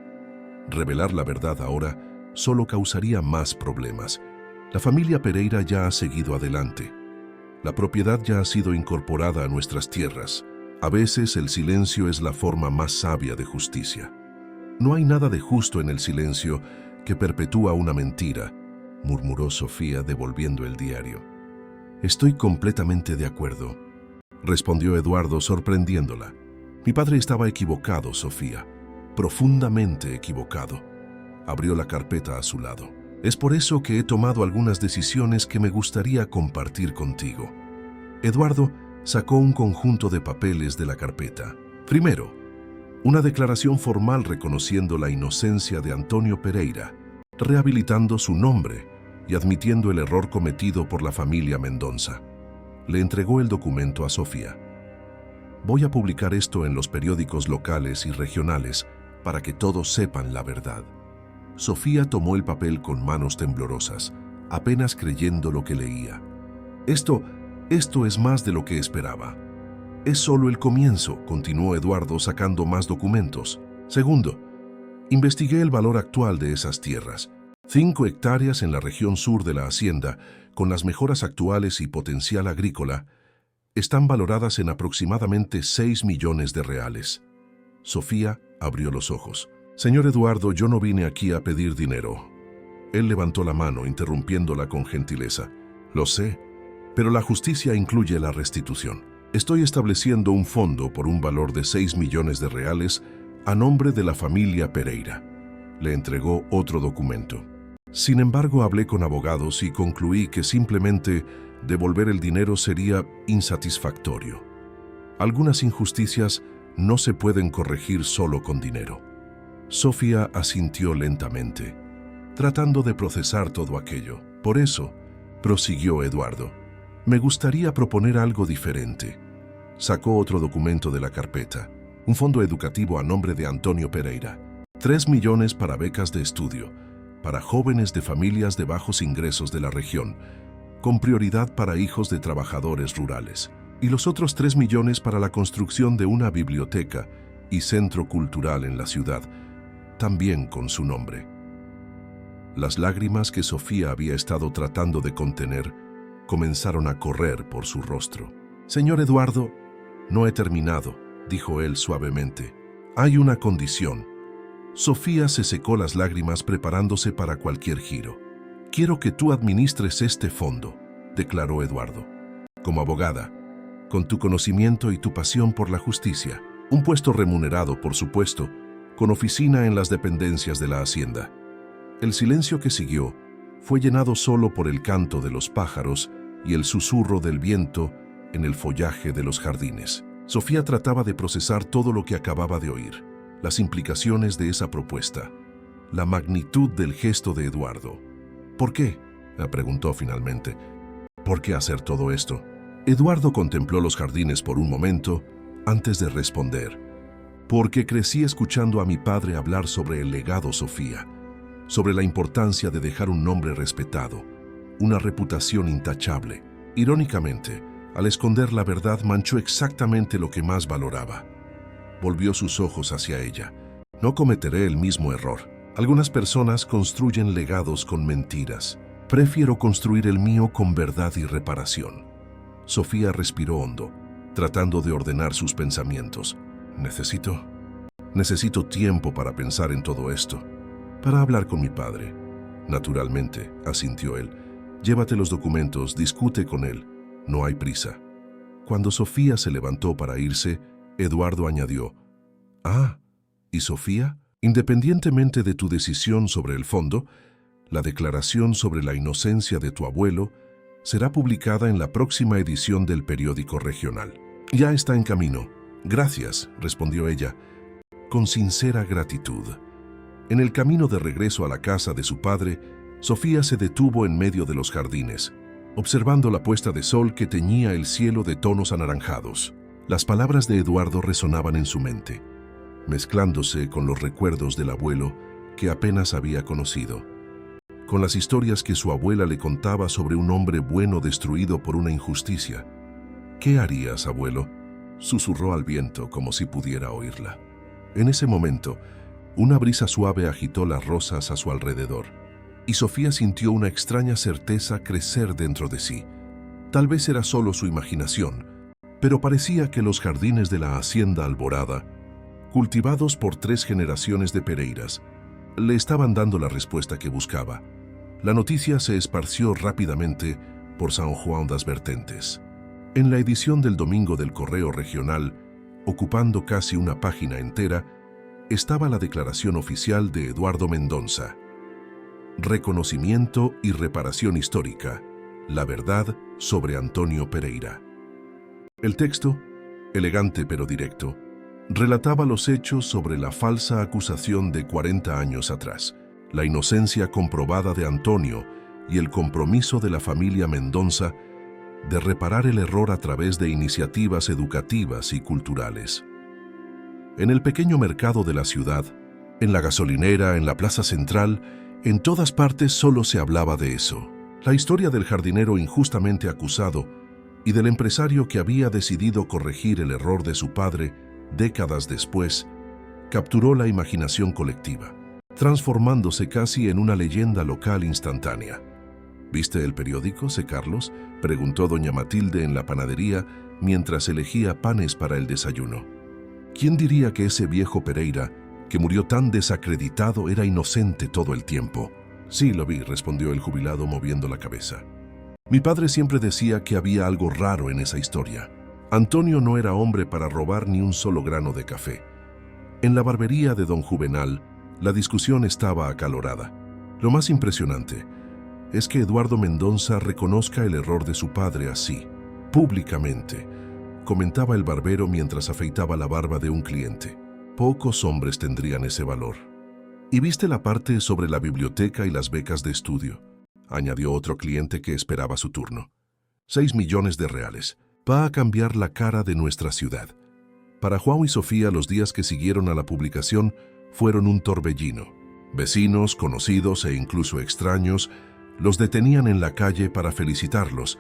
Revelar la verdad ahora solo causaría más problemas. La familia Pereira ya ha seguido adelante. La propiedad ya ha sido incorporada a nuestras tierras. A veces el silencio es la forma más sabia de justicia. No hay nada de justo en el silencio que perpetúa una mentira, murmuró Sofía devolviendo el diario. Estoy completamente de acuerdo, respondió Eduardo sorprendiéndola. Mi padre estaba equivocado, Sofía, profundamente equivocado. Abrió la carpeta a su lado. Es por eso que he tomado algunas decisiones que me gustaría compartir contigo. Eduardo sacó un conjunto de papeles de la carpeta. Primero, una declaración formal reconociendo la inocencia de Antonio Pereira, rehabilitando su nombre y admitiendo el error cometido por la familia Mendonça. Le entregó el documento a Sofía. Voy a publicar esto en los periódicos locales y regionales para que todos sepan la verdad. Sofía tomó el papel con manos temblorosas, apenas creyendo lo que leía. Esto es más de lo que esperaba. Es solo el comienzo, continuó Eduardo sacando más documentos. Segundo, investigué el valor actual de esas tierras. 5 hectáreas en la región sur de la hacienda, con las mejoras actuales y potencial agrícola, están valoradas en aproximadamente 6 millones de reales. Sofía abrió los ojos. Señor Eduardo, yo no vine aquí a pedir dinero. Él levantó la mano, interrumpiéndola con gentileza. Lo sé, pero la justicia incluye la restitución. Estoy estableciendo un fondo por un valor de 6 millones de reales a nombre de la familia Pereira. Le entregó otro documento. Sin embargo, hablé con abogados y concluí que simplemente devolver el dinero sería insatisfactorio. Algunas injusticias no se pueden corregir solo con dinero. Sofía asintió lentamente, tratando de procesar todo aquello. Por eso, prosiguió Eduardo, me gustaría proponer algo diferente. Sacó otro documento de la carpeta, un fondo educativo a nombre de Antonio Pereira. 3 millones para becas de estudio, para jóvenes de familias de bajos ingresos de la región, con prioridad para hijos de trabajadores rurales. Y los otros 3 millones para la construcción de una biblioteca y centro cultural en la ciudad, también con su nombre. Las lágrimas que Sofía había estado tratando de contener comenzaron a correr por su rostro. Señor Eduardo, no he terminado, dijo él suavemente. Hay una condición. Sofía se secó las lágrimas preparándose para cualquier giro. Quiero que tú administres este fondo, declaró Eduardo. Como abogada, con tu conocimiento y tu pasión por la justicia, un puesto remunerado, por supuesto, con oficina en las dependencias de la hacienda. El silencio que siguió fue llenado solo por el canto de los pájaros y el susurro del viento en el follaje de los jardines. Sofía trataba de procesar todo lo que acababa de oír, las implicaciones de esa propuesta, la magnitud del gesto de Eduardo. ¿Por qué?, la preguntó finalmente. ¿Por qué hacer todo esto? Eduardo contempló los jardines por un momento antes de responder. Porque crecí escuchando a mi padre hablar sobre el legado Sofía, sobre la importancia de dejar un nombre respetado, una reputación intachable. Irónicamente, al esconder la verdad manchó exactamente lo que más valoraba. Volvió sus ojos hacia ella. No cometeré el mismo error. Algunas personas construyen legados con mentiras. Prefiero construir el mío con verdad y reparación. Sofía respiró hondo, tratando de ordenar sus pensamientos. Necesito tiempo para pensar en todo esto, para hablar con mi padre Naturalmente, asintió él. Llévate los documentos, discute con él. No hay prisa. Cuando Sofía se levantó para irse, Eduardo añadió: «Ah, ¿y Sofía? Independientemente de tu decisión sobre el fondo, la declaración sobre la inocencia de tu abuelo será publicada en la próxima edición del periódico regional». «Ya está en camino». «Gracias», respondió ella, con sincera gratitud. En el camino de regreso a la casa de su padre, Sofía se detuvo en medio de los jardines, observando la puesta de sol que teñía el cielo de tonos anaranjados. Las palabras de Eduardo resonaban en su mente, mezclándose con los recuerdos del abuelo que apenas había conocido, con las historias que su abuela le contaba sobre un hombre bueno destruido por una injusticia. «¿Qué harías, abuelo?», susurró al viento como si pudiera oírla. En ese momento, una brisa suave agitó las rosas a su alrededor, y Sofía sintió una extraña certeza crecer dentro de sí. Tal vez era solo su imaginación, pero parecía que los jardines de la hacienda Alborada, cultivados por 3 generaciones de Pereiras, le estaban dando la respuesta que buscaba. La noticia se esparció rápidamente por San Juan das Vertentes. En la edición del domingo del Correo Regional, ocupando casi una página entera, estaba la declaración oficial de Eduardo Mendonça. Reconocimiento y reparación histórica. La verdad sobre Antonio Pereira. El texto, elegante pero directo, relataba los hechos sobre la falsa acusación de 40 años atrás, la inocencia comprobada de Antonio y el compromiso de la familia Mendonça de reparar el error a través de iniciativas educativas y culturales. En el pequeño mercado de la ciudad, en la gasolinera, en la plaza central, en todas partes solo se hablaba de eso. La historia del jardinero injustamente acusado y del empresario que había decidido corregir el error de su padre décadas después, capturó la imaginación colectiva, transformándose casi en una leyenda local instantánea. «¿Viste el periódico, C. Carlos?», preguntó doña Matilde en la panadería mientras elegía panes para el desayuno. ¿Quién diría que ese viejo Pereira, que murió tan desacreditado, era inocente todo el tiempo? «Sí, lo vi», respondió el jubilado moviendo la cabeza. «Mi padre siempre decía que había algo raro en esa historia. Antonio no era hombre para robar ni un solo grano de café». En la barbería de don Juvenal, la discusión estaba acalorada. Lo más impresionante es que Eduardo Mendonça reconozca el error de su padre así, públicamente, comentaba el barbero mientras afeitaba la barba de un cliente. Pocos hombres tendrían ese valor. «¿Y viste la parte sobre la biblioteca y las becas de estudio?», añadió otro cliente que esperaba su turno. 6 millones de reales. Va a cambiar la cara de nuestra ciudad». Para Juan y Sofía, los días que siguieron a la publicación fueron un torbellino. Vecinos, conocidos e incluso extraños los detenían en la calle para felicitarlos,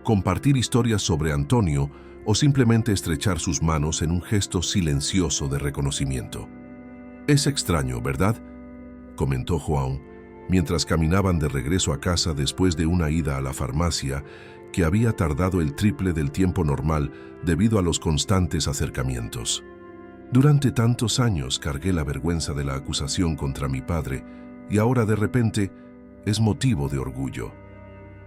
compartir historias sobre Antonio o simplemente estrechar sus manos en un gesto silencioso de reconocimiento. «Es extraño, ¿verdad?», comentó Juan, mientras caminaban de regreso a casa después de una ida a la farmacia que había tardado el triple del tiempo normal debido a los constantes acercamientos. «Durante tantos años cargué la vergüenza de la acusación contra mi padre y ahora de repente es motivo de orgullo».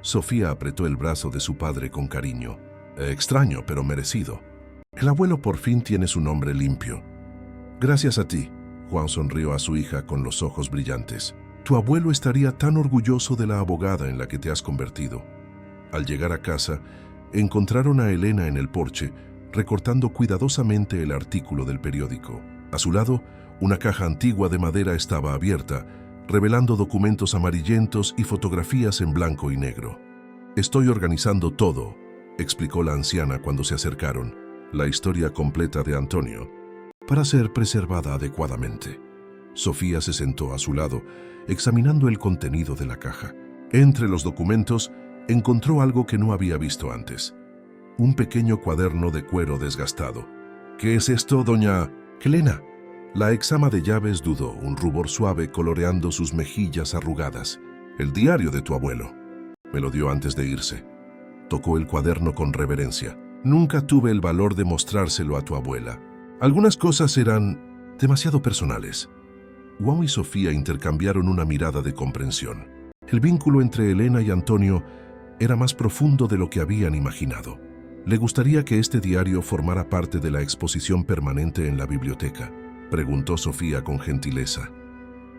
Sofía apretó el brazo de su padre con cariño. «Extraño, pero merecido. El abuelo por fin tiene su nombre limpio». «Gracias a ti», Juan sonrió a su hija con los ojos brillantes. «Tu abuelo estaría tan orgulloso de la abogada en la que te has convertido». Al llegar a casa, encontraron a Elena en el porche, recortando cuidadosamente el artículo del periódico. A su lado, una caja antigua de madera estaba abierta, revelando documentos amarillentos y fotografías en blanco y negro. «Estoy organizando todo», explicó la anciana cuando se acercaron, «la historia completa de Antonio, para ser preservada adecuadamente». Sofía se sentó a su lado, examinando el contenido de la caja. Entre los documentos, encontró algo que no había visto antes. Un pequeño cuaderno de cuero desgastado. «¿Qué es esto, doña Helena?». La ex-ama de llaves dudó, un rubor suave coloreando sus mejillas arrugadas. «El diario de tu abuelo. Me lo dio antes de irse». Tocó el cuaderno con reverencia. «Nunca tuve el valor de mostrárselo a tu abuela. Algunas cosas eran demasiado personales». Guau y Sofía intercambiaron una mirada de comprensión. El vínculo entre Elena y Antonio era más profundo de lo que habían imaginado. ¿Le gustaría que este diario formara parte de la exposición permanente en la biblioteca?, preguntó Sofía con gentileza.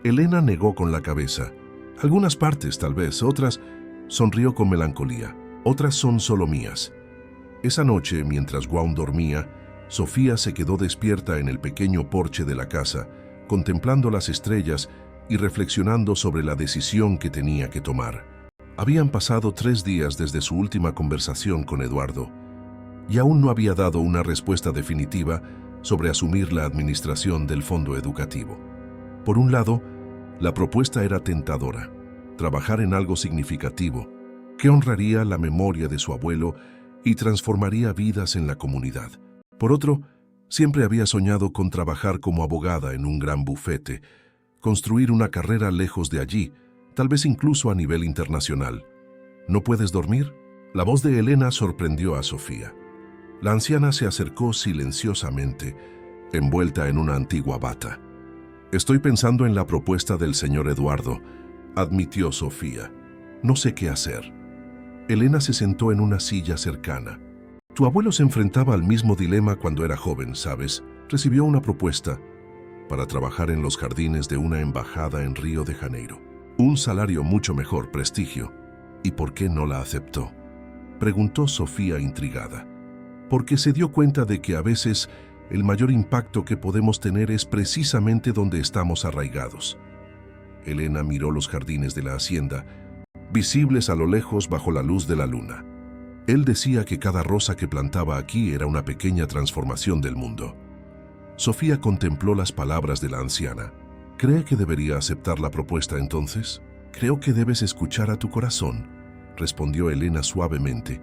Elena negó con la cabeza. Algunas partes, tal vez, otras. Sonrió con melancolía. Otras son solo mías. Esa noche, mientras Guau dormía, Sofía se quedó despierta en el pequeño porche de la casa, contemplando las estrellas y reflexionando sobre la decisión que tenía que tomar. Habían pasado 3 días desde su última conversación con Eduardo, y aún no había dado una respuesta definitiva sobre asumir la administración del fondo educativo. Por un lado, la propuesta era tentadora: trabajar en algo significativo, que honraría la memoria de su abuelo y transformaría vidas en la comunidad. Por otro, siempre había soñado con trabajar como abogada en un gran bufete, construir una carrera lejos de allí, tal vez incluso a nivel internacional. ¿No puedes dormir? La voz de Elena sorprendió a Sofía. La anciana se acercó silenciosamente, envuelta en una antigua bata. Estoy pensando en la propuesta del señor Eduardo, admitió Sofía. No sé qué hacer. Elena se sentó en una silla cercana. Tu abuelo se enfrentaba al mismo dilema cuando era joven, ¿sabes? Recibió una propuesta para trabajar en los jardines de una embajada en Río de Janeiro. Un salario mucho mejor, prestigio. ¿Y por qué no la aceptó?, preguntó Sofía intrigada. Porque se dio cuenta de que a veces el mayor impacto que podemos tener es precisamente donde estamos arraigados. Elena miró los jardines de la hacienda, visibles a lo lejos bajo la luz de la luna. Él decía que cada rosa que plantaba aquí era una pequeña transformación del mundo. Sofía contempló las palabras de la anciana. ¿Cree que debería aceptar la propuesta entonces? Creo que debes escuchar a tu corazón, respondió Elena suavemente,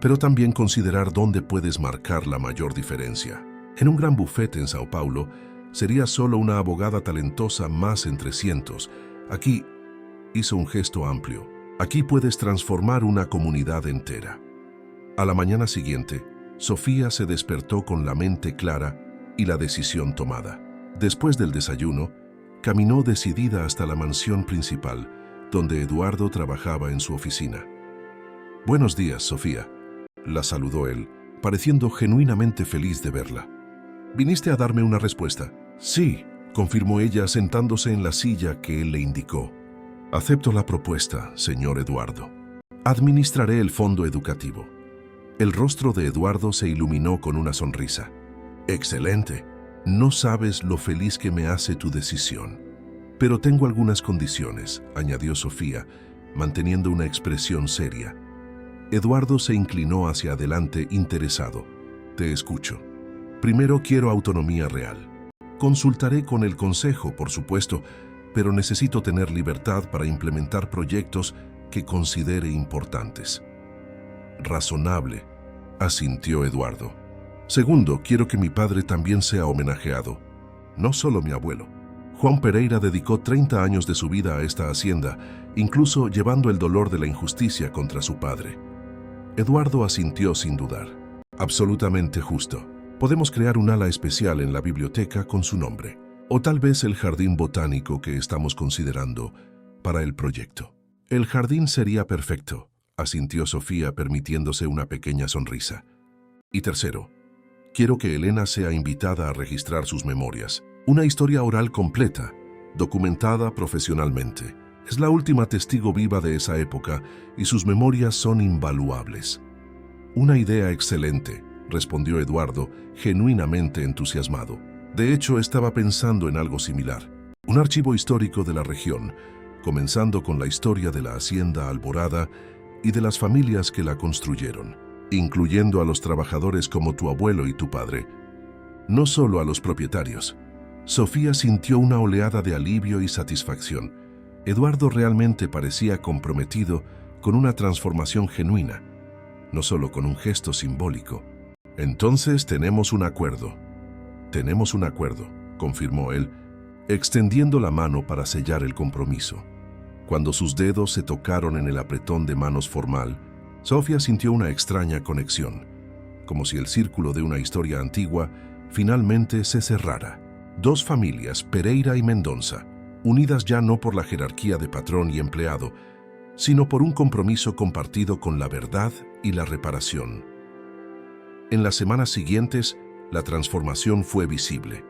pero también considerar dónde puedes marcar la mayor diferencia. En un gran bufete en Sao Paulo, sería solo una abogada talentosa más entre cientos. Aquí, hizo un gesto amplio, aquí puedes transformar una comunidad entera. A la mañana siguiente, Sofía se despertó con la mente clara y la decisión tomada. Después del desayuno, caminó decidida hasta la mansión principal, donde Eduardo trabajaba en su oficina. Buenos días, Sofía, la saludó él, pareciendo genuinamente feliz de verla. ¿Viniste a darme una respuesta? Sí, confirmó ella sentándose en la silla que él le indicó. Acepto la propuesta, señor Eduardo. Administraré el fondo educativo. El rostro de Eduardo se iluminó con una sonrisa. Excelente. No sabes lo feliz que me hace tu decisión. Pero tengo algunas condiciones, añadió Sofía, manteniendo una expresión seria. Eduardo se inclinó hacia adelante interesado. Te escucho. Primero quiero autonomía real. Consultaré con el consejo, por supuesto, pero necesito tener libertad para implementar proyectos que considere importantes. Razonable, asintió Eduardo. Segundo, quiero que mi padre también sea homenajeado. No solo mi abuelo. Juan Pereira dedicó 30 años de su vida a esta hacienda, incluso llevando el dolor de la injusticia contra su padre. Eduardo asintió sin dudar. Absolutamente justo. Podemos crear un ala especial en la biblioteca con su nombre, o tal vez el jardín botánico que estamos considerando para el proyecto. El jardín sería perfecto, asintió Sofía permitiéndose una pequeña sonrisa. Y tercero, quiero que Elena sea invitada a registrar sus memorias. Una historia oral completa, documentada profesionalmente. Es la última testigo viva de esa época y sus memorias son invaluables. Una idea excelente, respondió Eduardo, genuinamente entusiasmado. De hecho, estaba pensando en algo similar. Un archivo histórico de la región, comenzando con la historia de la hacienda Alborada y de las familias que la construyeron, incluyendo a los trabajadores como tu abuelo y tu padre, no solo a los propietarios. Sofía sintió una oleada de alivio y satisfacción. Eduardo realmente parecía comprometido con una transformación genuina, no solo con un gesto simbólico. Entonces tenemos un acuerdo. Tenemos un acuerdo, confirmó él, extendiendo la mano para sellar el compromiso. Cuando sus dedos se tocaron en el apretón de manos formal, Sofía sintió una extraña conexión, como si el círculo de una historia antigua finalmente se cerrara. Dos familias, Pereira y Mendonça, unidas ya no por la jerarquía de patrón y empleado, sino por un compromiso compartido con la verdad y la reparación. En las semanas siguientes, la transformación fue visible.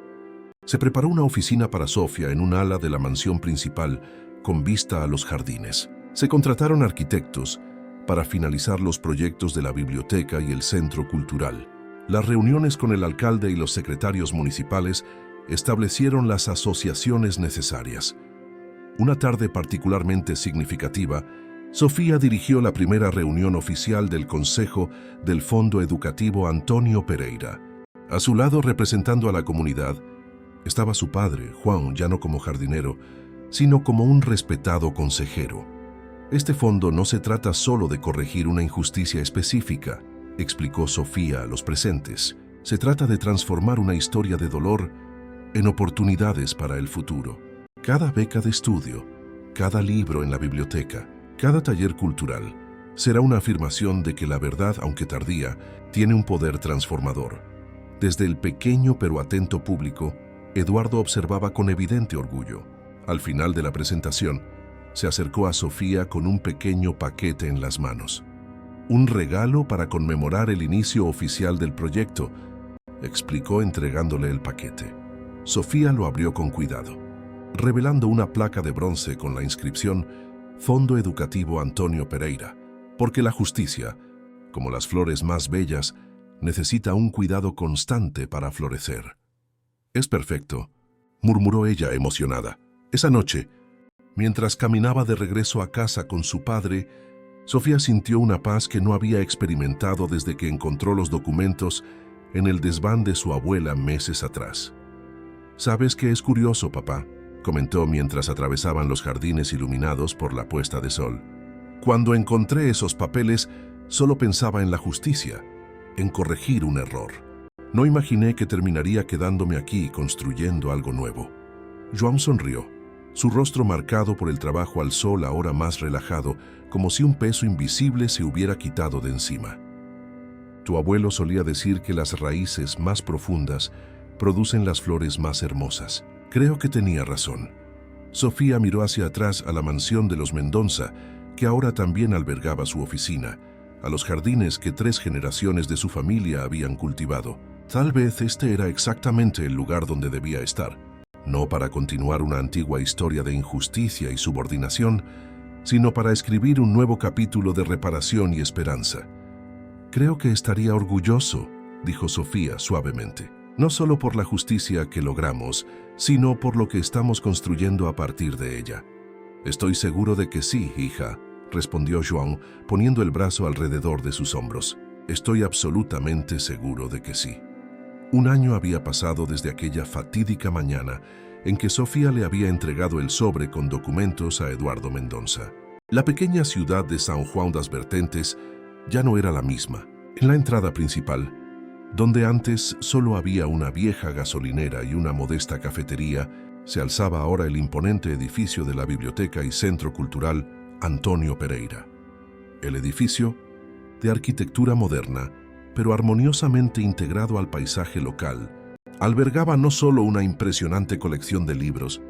Se preparó una oficina para Sofía en un ala de la mansión principal con vista a los jardines. Se contrataron arquitectos para finalizar los proyectos de la biblioteca y el centro cultural. Las reuniones con el alcalde y los secretarios municipales establecieron las asociaciones necesarias. Una tarde particularmente significativa, Sofía dirigió la primera reunión oficial del Consejo del Fondo Educativo Antonio Pereira. A su lado, representando a la comunidad, estaba su padre, Juan, ya no como jardinero, sino como un respetado consejero. Este fondo no se trata solo de corregir una injusticia específica, explicó Sofía a los presentes. Se trata de transformar una historia de dolor en oportunidades para el futuro. Cada beca de estudio, cada libro en la biblioteca, cada taller cultural será una afirmación de que la verdad, aunque tardía, tiene un poder transformador. Desde el pequeño pero atento público, Eduardo observaba con evidente orgullo. Al final de la presentación, se acercó a Sofía con un pequeño paquete en las manos. Un regalo para conmemorar el inicio oficial del proyecto, explicó entregándole el paquete. Sofía lo abrió con cuidado, revelando una placa de bronce con la inscripción Fondo Educativo Antonio Pereira, porque la justicia, como las flores más bellas, necesita un cuidado constante para florecer. «Es perfecto», murmuró ella emocionada. Esa noche, mientras caminaba de regreso a casa con su padre, Sofía sintió una paz que no había experimentado desde que encontró los documentos en el desván de su abuela meses atrás. «¿Sabes qué es curioso, papá?», comentó mientras atravesaban los jardines iluminados por la puesta de sol. «Cuando encontré esos papeles, solo pensaba en la justicia, en corregir un error. No imaginé que terminaría quedándome aquí construyendo algo nuevo». Joan sonrió, su rostro marcado por el trabajo al sol ahora más relajado, como si un peso invisible se hubiera quitado de encima. «Tu abuelo solía decir que las raíces más profundas producen las flores más hermosas. Creo que tenía razón». Sofía miró hacia atrás a la mansión de los Mendonça, que ahora también albergaba su oficina, a los jardines que 3 generaciones de su familia habían cultivado. Tal vez este era exactamente el lugar donde debía estar, no para continuar una antigua historia de injusticia y subordinación, sino para escribir un nuevo capítulo de reparación y esperanza. «Creo que estaría orgulloso», dijo Sofía suavemente, «no solo por la justicia que logramos, sino por lo que estamos construyendo a partir de ella». «Estoy seguro de que sí, hija», respondió Joan, poniendo el brazo alrededor de sus hombros. «Estoy absolutamente seguro de que sí». Un año había pasado desde aquella fatídica mañana en que Sofía le había entregado el sobre con documentos a Eduardo Mendonça. La pequeña ciudad de San Juan das Vertentes ya no era la misma. En la entrada principal, donde antes solo había una vieja gasolinera y una modesta cafetería, se alzaba ahora el imponente edificio de la Biblioteca y Centro Cultural Antonio Pereira. El edificio, de arquitectura moderna, pero armoniosamente integrado al paisaje local, albergaba no solo una impresionante colección de libros,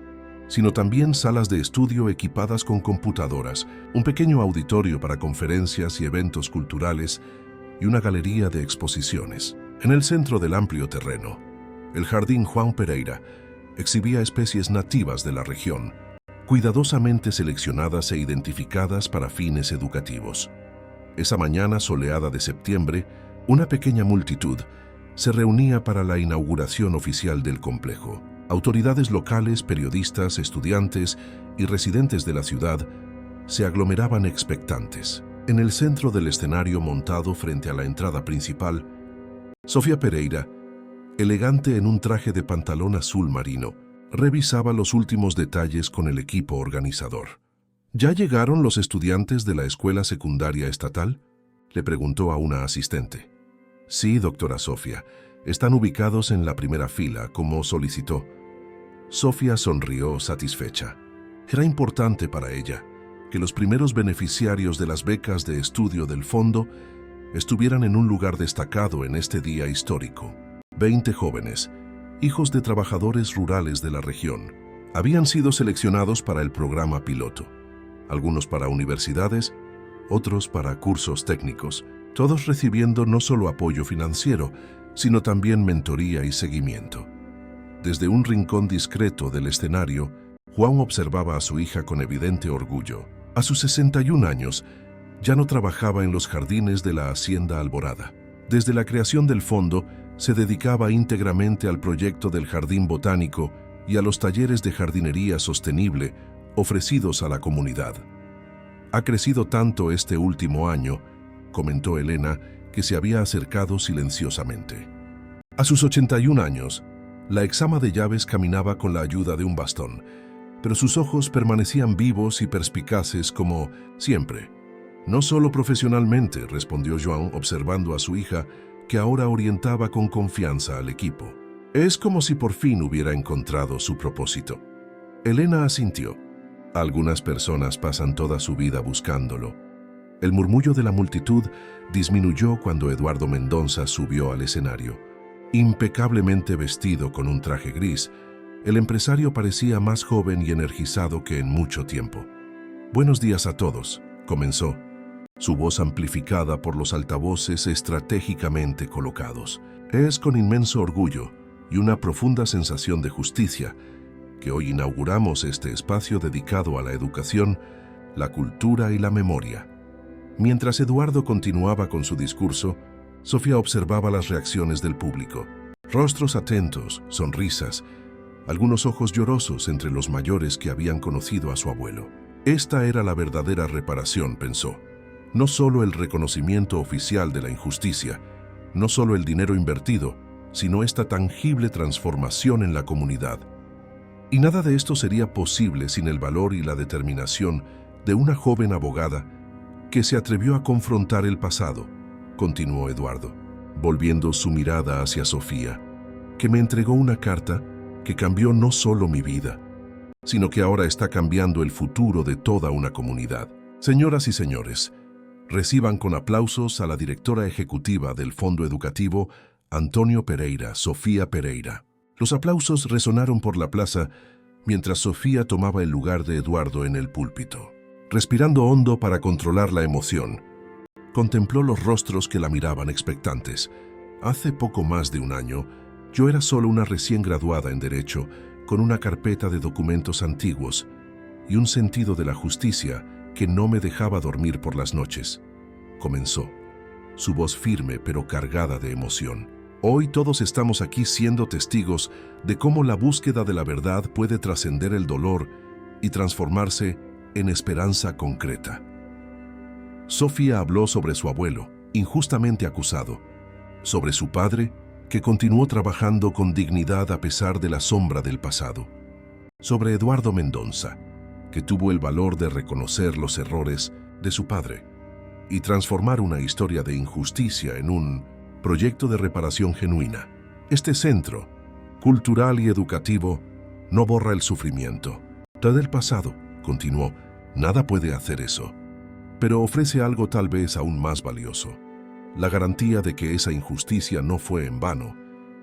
sino también salas de estudio equipadas con computadoras, un pequeño auditorio para conferencias y eventos culturales y una galería de exposiciones. En el centro del amplio terreno, el Jardín Juan Pereira exhibía especies nativas de la región, cuidadosamente seleccionadas e identificadas para fines educativos. Esa mañana soleada de septiembre, una pequeña multitud se reunía para la inauguración oficial del complejo. Autoridades locales, periodistas, estudiantes y residentes de la ciudad se aglomeraban expectantes. En el centro del escenario montado frente a la entrada principal, Sofía Pereira, elegante en un traje de pantalón azul marino, revisaba los últimos detalles con el equipo organizador. ¿Ya llegaron los estudiantes de la escuela secundaria estatal?, le preguntó a una asistente. Sí, doctora Sofía, están ubicados en la primera fila, como solicitó. Sofía sonrió satisfecha. Era importante para ella que los primeros beneficiarios de las becas de estudio del fondo estuvieran en un lugar destacado en este día histórico. 20 jóvenes, hijos de trabajadores rurales de la región. Habían sido seleccionados para el programa piloto, algunos para universidades, otros para cursos técnicos, todos recibiendo no solo apoyo financiero, sino también mentoría y seguimiento. Desde un rincón discreto del escenario, Juan observaba a su hija con evidente orgullo. A sus 61 años, ya no trabajaba en los jardines de la Hacienda Alborada. Desde la creación del fondo, se dedicaba íntegramente al proyecto del Jardín Botánico y a los talleres de jardinería sostenible ofrecidos a la comunidad. Ha crecido tanto este último año, comentó Elena, que se había acercado silenciosamente. A sus 81 años, la exama de llaves caminaba con la ayuda de un bastón, pero sus ojos permanecían vivos y perspicaces como siempre. No solo profesionalmente, respondió Joan, observando a su hija, que ahora orientaba con confianza al equipo. Es como si por fin hubiera encontrado su propósito. Elena asintió. Algunas personas pasan toda su vida buscándolo. El murmullo de la multitud disminuyó cuando Eduardo Mendonça subió al escenario. Impecablemente vestido con un traje gris, el empresario parecía más joven y energizado que en mucho tiempo. Buenos días a todos, comenzó, su voz amplificada por los altavoces estratégicamente colocados. Es con inmenso orgullo y una profunda sensación de justicia que hoy inauguramos este espacio dedicado a la educación, la cultura y la memoria. Mientras Eduardo continuaba con su discurso, Sofía observaba las reacciones del público. Rostros atentos, sonrisas, algunos ojos llorosos entre los mayores que habían conocido a su abuelo. Esta era la verdadera reparación, pensó. No solo el reconocimiento oficial de la injusticia, no solo el dinero invertido, sino esta tangible transformación en la comunidad. Y nada de esto sería posible sin el valor y la determinación de una joven abogada que se atrevió a confrontar el pasado, continuó Eduardo, volviendo su mirada hacia Sofía, que me entregó una carta que cambió no solo mi vida, sino que ahora está cambiando el futuro de toda una comunidad. Señoras y señores, reciban con aplausos a la directora ejecutiva del Fondo Educativo, Antonio Pereira, Sofía Pereira. Los aplausos resonaron por la plaza mientras Sofía tomaba el lugar de Eduardo en el púlpito. Respirando hondo para controlar la emoción, contempló los rostros que la miraban expectantes. Hace poco más de un año, yo era solo una recién graduada en Derecho, con una carpeta de documentos antiguos y un sentido de la justicia que no me dejaba dormir por las noches. Comenzó, su voz firme pero cargada de emoción. Hoy todos estamos aquí siendo testigos de cómo la búsqueda de la verdad puede trascender el dolor y transformarse en esperanza concreta. Sofía habló sobre su abuelo, injustamente acusado, sobre su padre, que continuó trabajando con dignidad a pesar de la sombra del pasado, sobre Eduardo Mendonça, que tuvo el valor de reconocer los errores de su padre y transformar una historia de injusticia en un proyecto de reparación genuina. Este centro, cultural y educativo, no borra el sufrimiento. Todo el pasado, continuó, nada puede hacer eso, pero ofrece algo tal vez aún más valioso. La garantía de que esa injusticia no fue en vano,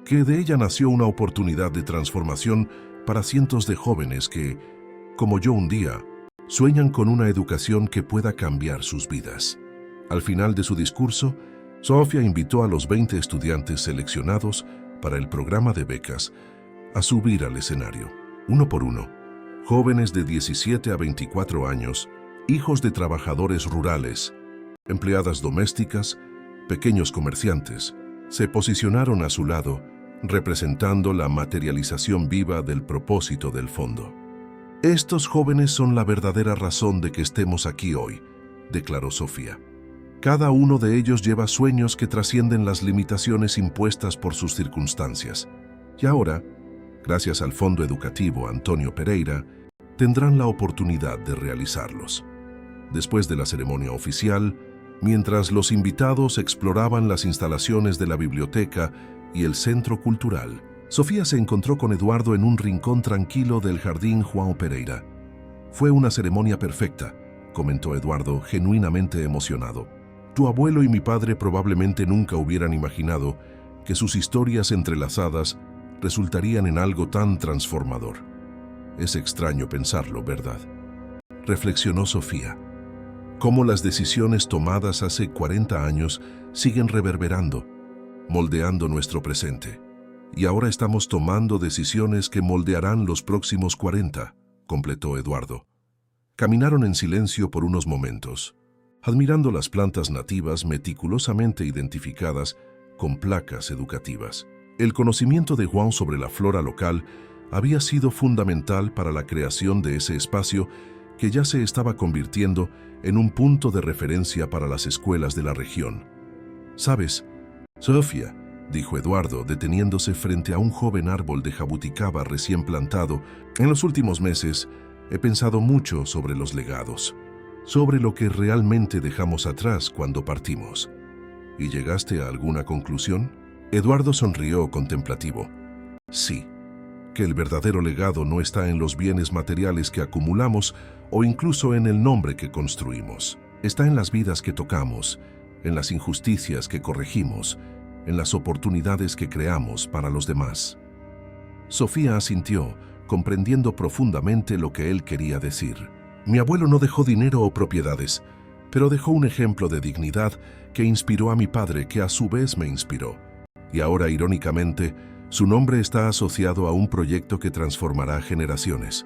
que de ella nació una oportunidad de transformación para cientos de jóvenes que, como yo un día, sueñan con una educación que pueda cambiar sus vidas. Al final de su discurso, Sofía invitó a los 20 estudiantes seleccionados para el programa de becas a subir al escenario, uno por uno. Jóvenes de 17 a 24 años, hijos de trabajadores rurales, empleadas domésticas, pequeños comerciantes, se posicionaron a su lado, representando la materialización viva del propósito del fondo. Estos jóvenes son la verdadera razón de que estemos aquí hoy, declaró Sofía. Cada uno de ellos lleva sueños que trascienden las limitaciones impuestas por sus circunstancias. Y ahora, gracias al Fondo Educativo Antonio Pereira, tendrán la oportunidad de realizarlos. Después de la ceremonia oficial, mientras los invitados exploraban las instalaciones de la biblioteca y el centro cultural, Sofía se encontró con Eduardo en un rincón tranquilo del Jardín João Pereira. Fue una ceremonia perfecta, comentó Eduardo, genuinamente emocionado. Tu abuelo y mi padre probablemente nunca hubieran imaginado que sus historias entrelazadas resultarían en algo tan transformador. Es extraño pensarlo, ¿verdad? Reflexionó Sofía. Cómo las decisiones tomadas hace 40 años siguen reverberando, moldeando nuestro presente. Y ahora estamos tomando decisiones que moldearán los próximos 40, completó Eduardo. Caminaron en silencio por unos momentos, admirando las plantas nativas meticulosamente identificadas con placas educativas. El conocimiento de Juan sobre la flora local había sido fundamental para la creación de ese espacio que ya se estaba convirtiendo en un punto de referencia para las escuelas de la región. «¿Sabes, Sofía?», dijo Eduardo, deteniéndose frente a un joven árbol de jabuticaba recién plantado. «En los últimos meses he pensado mucho sobre los legados, sobre lo que realmente dejamos atrás cuando partimos. ¿Y llegaste a alguna conclusión?». Eduardo sonrió contemplativo. «Sí, que el verdadero legado no está en los bienes materiales que acumulamos o incluso en el nombre que construimos. Está en las vidas que tocamos, en las injusticias que corregimos, en las oportunidades que creamos para los demás». Sofía asintió, comprendiendo profundamente lo que él quería decir. «Mi abuelo no dejó dinero o propiedades, pero dejó un ejemplo de dignidad que inspiró a mi padre, que a su vez me inspiró. Y ahora, irónicamente, su nombre está asociado a un proyecto que transformará generaciones.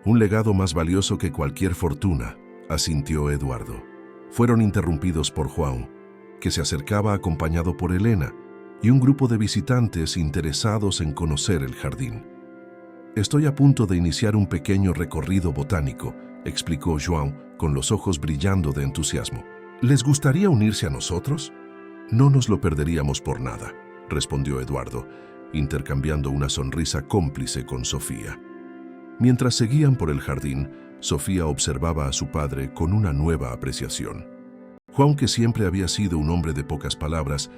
Un legado más valioso que cualquier fortuna», asintió Eduardo. Fueron interrumpidos por Juan, que se acercaba acompañado por Elena y un grupo de visitantes interesados en conocer el jardín. «Estoy a punto de iniciar un pequeño recorrido botánico», explicó Juan, con los ojos brillando de entusiasmo. «¿Les gustaría unirse a nosotros?». «No nos lo perderíamos por nada», respondió Eduardo, intercambiando una sonrisa cómplice con Sofía. Mientras seguían por el jardín, Sofía observaba a su padre con una nueva apreciación. Juan, que siempre había sido un hombre de pocas palabras,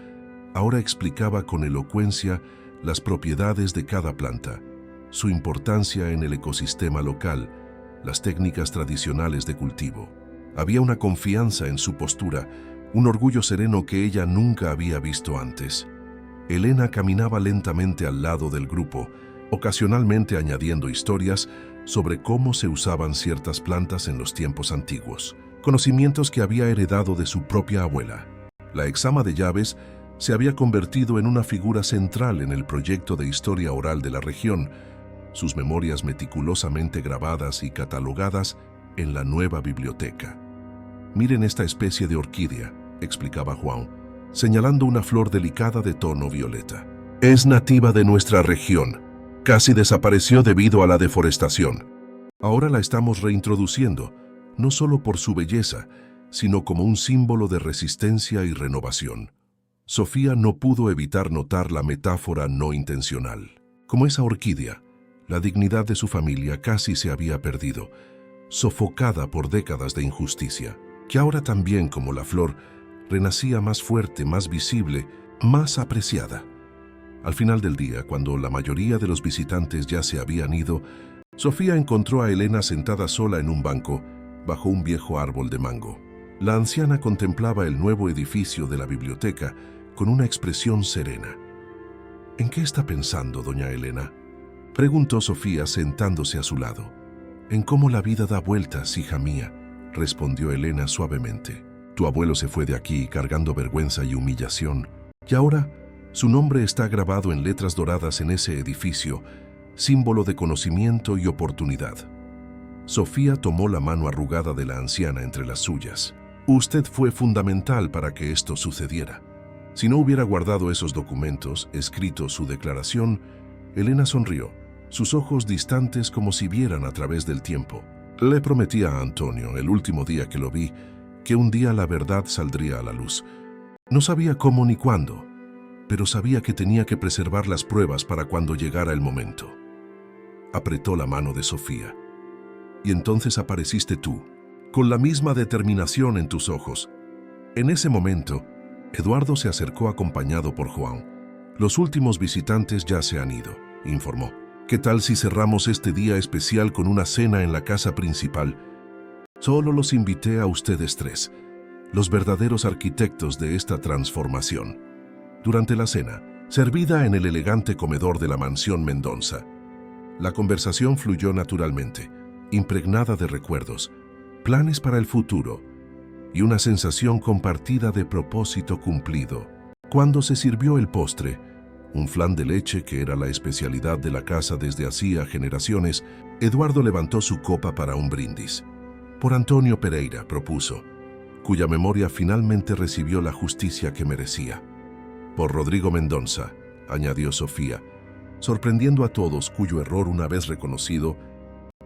ahora explicaba con elocuencia las propiedades de cada planta, su importancia en el ecosistema local, las técnicas tradicionales de cultivo. Había una confianza en su postura, un orgullo sereno que ella nunca había visto antes. Elena caminaba lentamente al lado del grupo, ocasionalmente añadiendo historias sobre cómo se usaban ciertas plantas en los tiempos antiguos, conocimientos que había heredado de su propia abuela. La exama de llaves se había convertido en una figura central en el proyecto de historia oral de la región, sus memorias meticulosamente grabadas y catalogadas en la nueva biblioteca. «Miren esta especie de orquídea», explicaba Juan, señalando una flor delicada de tono violeta. «Es nativa de nuestra región. Casi desapareció debido a la deforestación. Ahora la estamos reintroduciendo, no solo por su belleza, sino como un símbolo de resistencia y renovación». Sofía no pudo evitar notar la metáfora no intencional. Como esa orquídea, la dignidad de su familia casi se había perdido, sofocada por décadas de injusticia, que ahora también, como la flor, renacía más fuerte, más visible, más apreciada. Al final del día, cuando la mayoría de los visitantes ya se habían ido, Sofía encontró a Elena sentada sola en un banco, bajo un viejo árbol de mango. La anciana contemplaba el nuevo edificio de la biblioteca con una expresión serena. «¿En qué está pensando, doña Elena?», preguntó Sofía sentándose a su lado. «En cómo la vida da vueltas, hija mía», respondió Elena suavemente. «Tu abuelo se fue de aquí cargando vergüenza y humillación, y ahora su nombre está grabado en letras doradas en ese edificio, símbolo de conocimiento y oportunidad». Sofía tomó la mano arrugada de la anciana entre las suyas. «Usted fue fundamental para que esto sucediera. Si no hubiera guardado esos documentos, escrito su declaración». Elena sonrió, sus ojos distantes como si vieran a través del tiempo. «Le prometí a Antonio, el último día que lo vi, que un día la verdad saldría a la luz. No sabía cómo ni cuándo, pero sabía que tenía que preservar las pruebas para cuando llegara el momento». Apretó la mano de Sofía. «Y entonces apareciste tú, con la misma determinación en tus ojos». En ese momento, Eduardo se acercó acompañado por Juan. «Los últimos visitantes ya se han ido», informó. «¿Qué tal si cerramos este día especial con una cena en la casa principal? Solo los invité a ustedes tres, los verdaderos arquitectos de esta transformación». Durante la cena, servida en el elegante comedor de la mansión Mendoza. La conversación fluyó naturalmente, impregnada de recuerdos, planes para el futuro y una sensación compartida de propósito cumplido. Cuando se sirvió el postre, un flan de leche que era la especialidad de la casa desde hacía generaciones, Eduardo levantó su copa para un brindis. Por Antonio Pereira, propuso, cuya memoria finalmente recibió la justicia que merecía. Por Rodrigo Mendoza, añadió Sofía, sorprendiendo a todos cuyo error, una vez reconocido,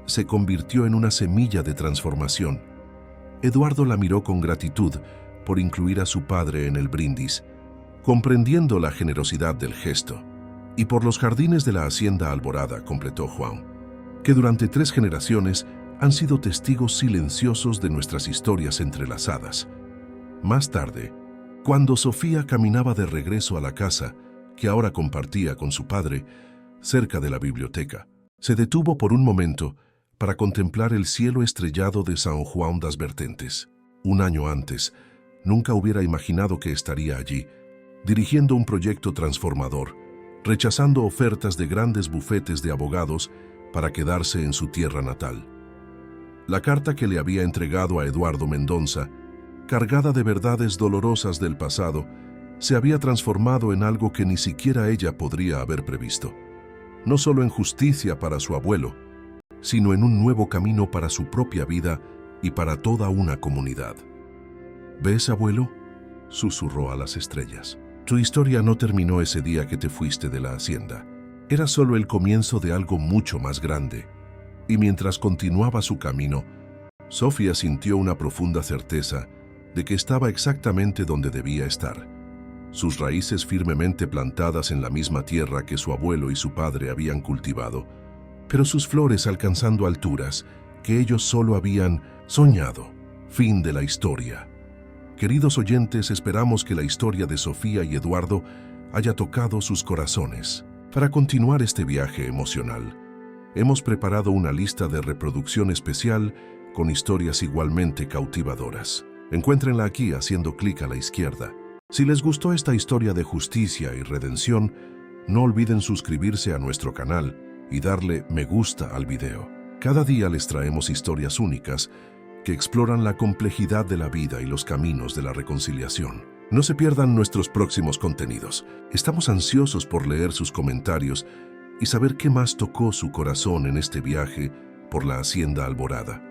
se convirtió en una semilla de transformación. Eduardo la miró con gratitud por incluir a su padre en el brindis, comprendiendo la generosidad del gesto. Y por los jardines de la hacienda Alborada, completó Juan, que durante 3 generaciones han sido testigos silenciosos de nuestras historias entrelazadas. Más tarde, cuando Sofía caminaba de regreso a la casa, que ahora compartía con su padre, cerca de la biblioteca, se detuvo por un momento para contemplar el cielo estrellado de San Juan das Vertentes. Un año antes, nunca hubiera imaginado que estaría allí, dirigiendo un proyecto transformador, rechazando ofertas de grandes bufetes de abogados para quedarse en su tierra natal. La carta que le había entregado a Eduardo Mendoza, cargada de verdades dolorosas del pasado, se había transformado en algo que ni siquiera ella podría haber previsto. No solo en justicia para su abuelo, sino en un nuevo camino para su propia vida y para toda una comunidad. ¿Ves, abuelo?, susurró a las estrellas. Tu historia no terminó ese día que te fuiste de la hacienda. Era solo el comienzo de algo mucho más grande. Y mientras continuaba su camino, Sofía sintió una profunda certeza de que estaba exactamente donde debía estar. Sus raíces firmemente plantadas en la misma tierra que su abuelo y su padre habían cultivado, pero sus flores alcanzando alturas que ellos solo habían soñado. Fin de la historia. Queridos oyentes, esperamos que la historia de Sofía y Eduardo haya tocado sus corazones. Para continuar este viaje emocional, hemos preparado una lista de reproducción especial con historias igualmente cautivadoras. Encuéntrenla aquí haciendo clic a la izquierda. Si les gustó esta historia de justicia y redención, no olviden suscribirse a nuestro canal y darle me gusta al video. Cada día les traemos historias únicas que exploran la complejidad de la vida y los caminos de la reconciliación. No se pierdan nuestros próximos contenidos. Estamos ansiosos por leer sus comentarios y saber qué más tocó su corazón en este viaje por la Hacienda Alborada.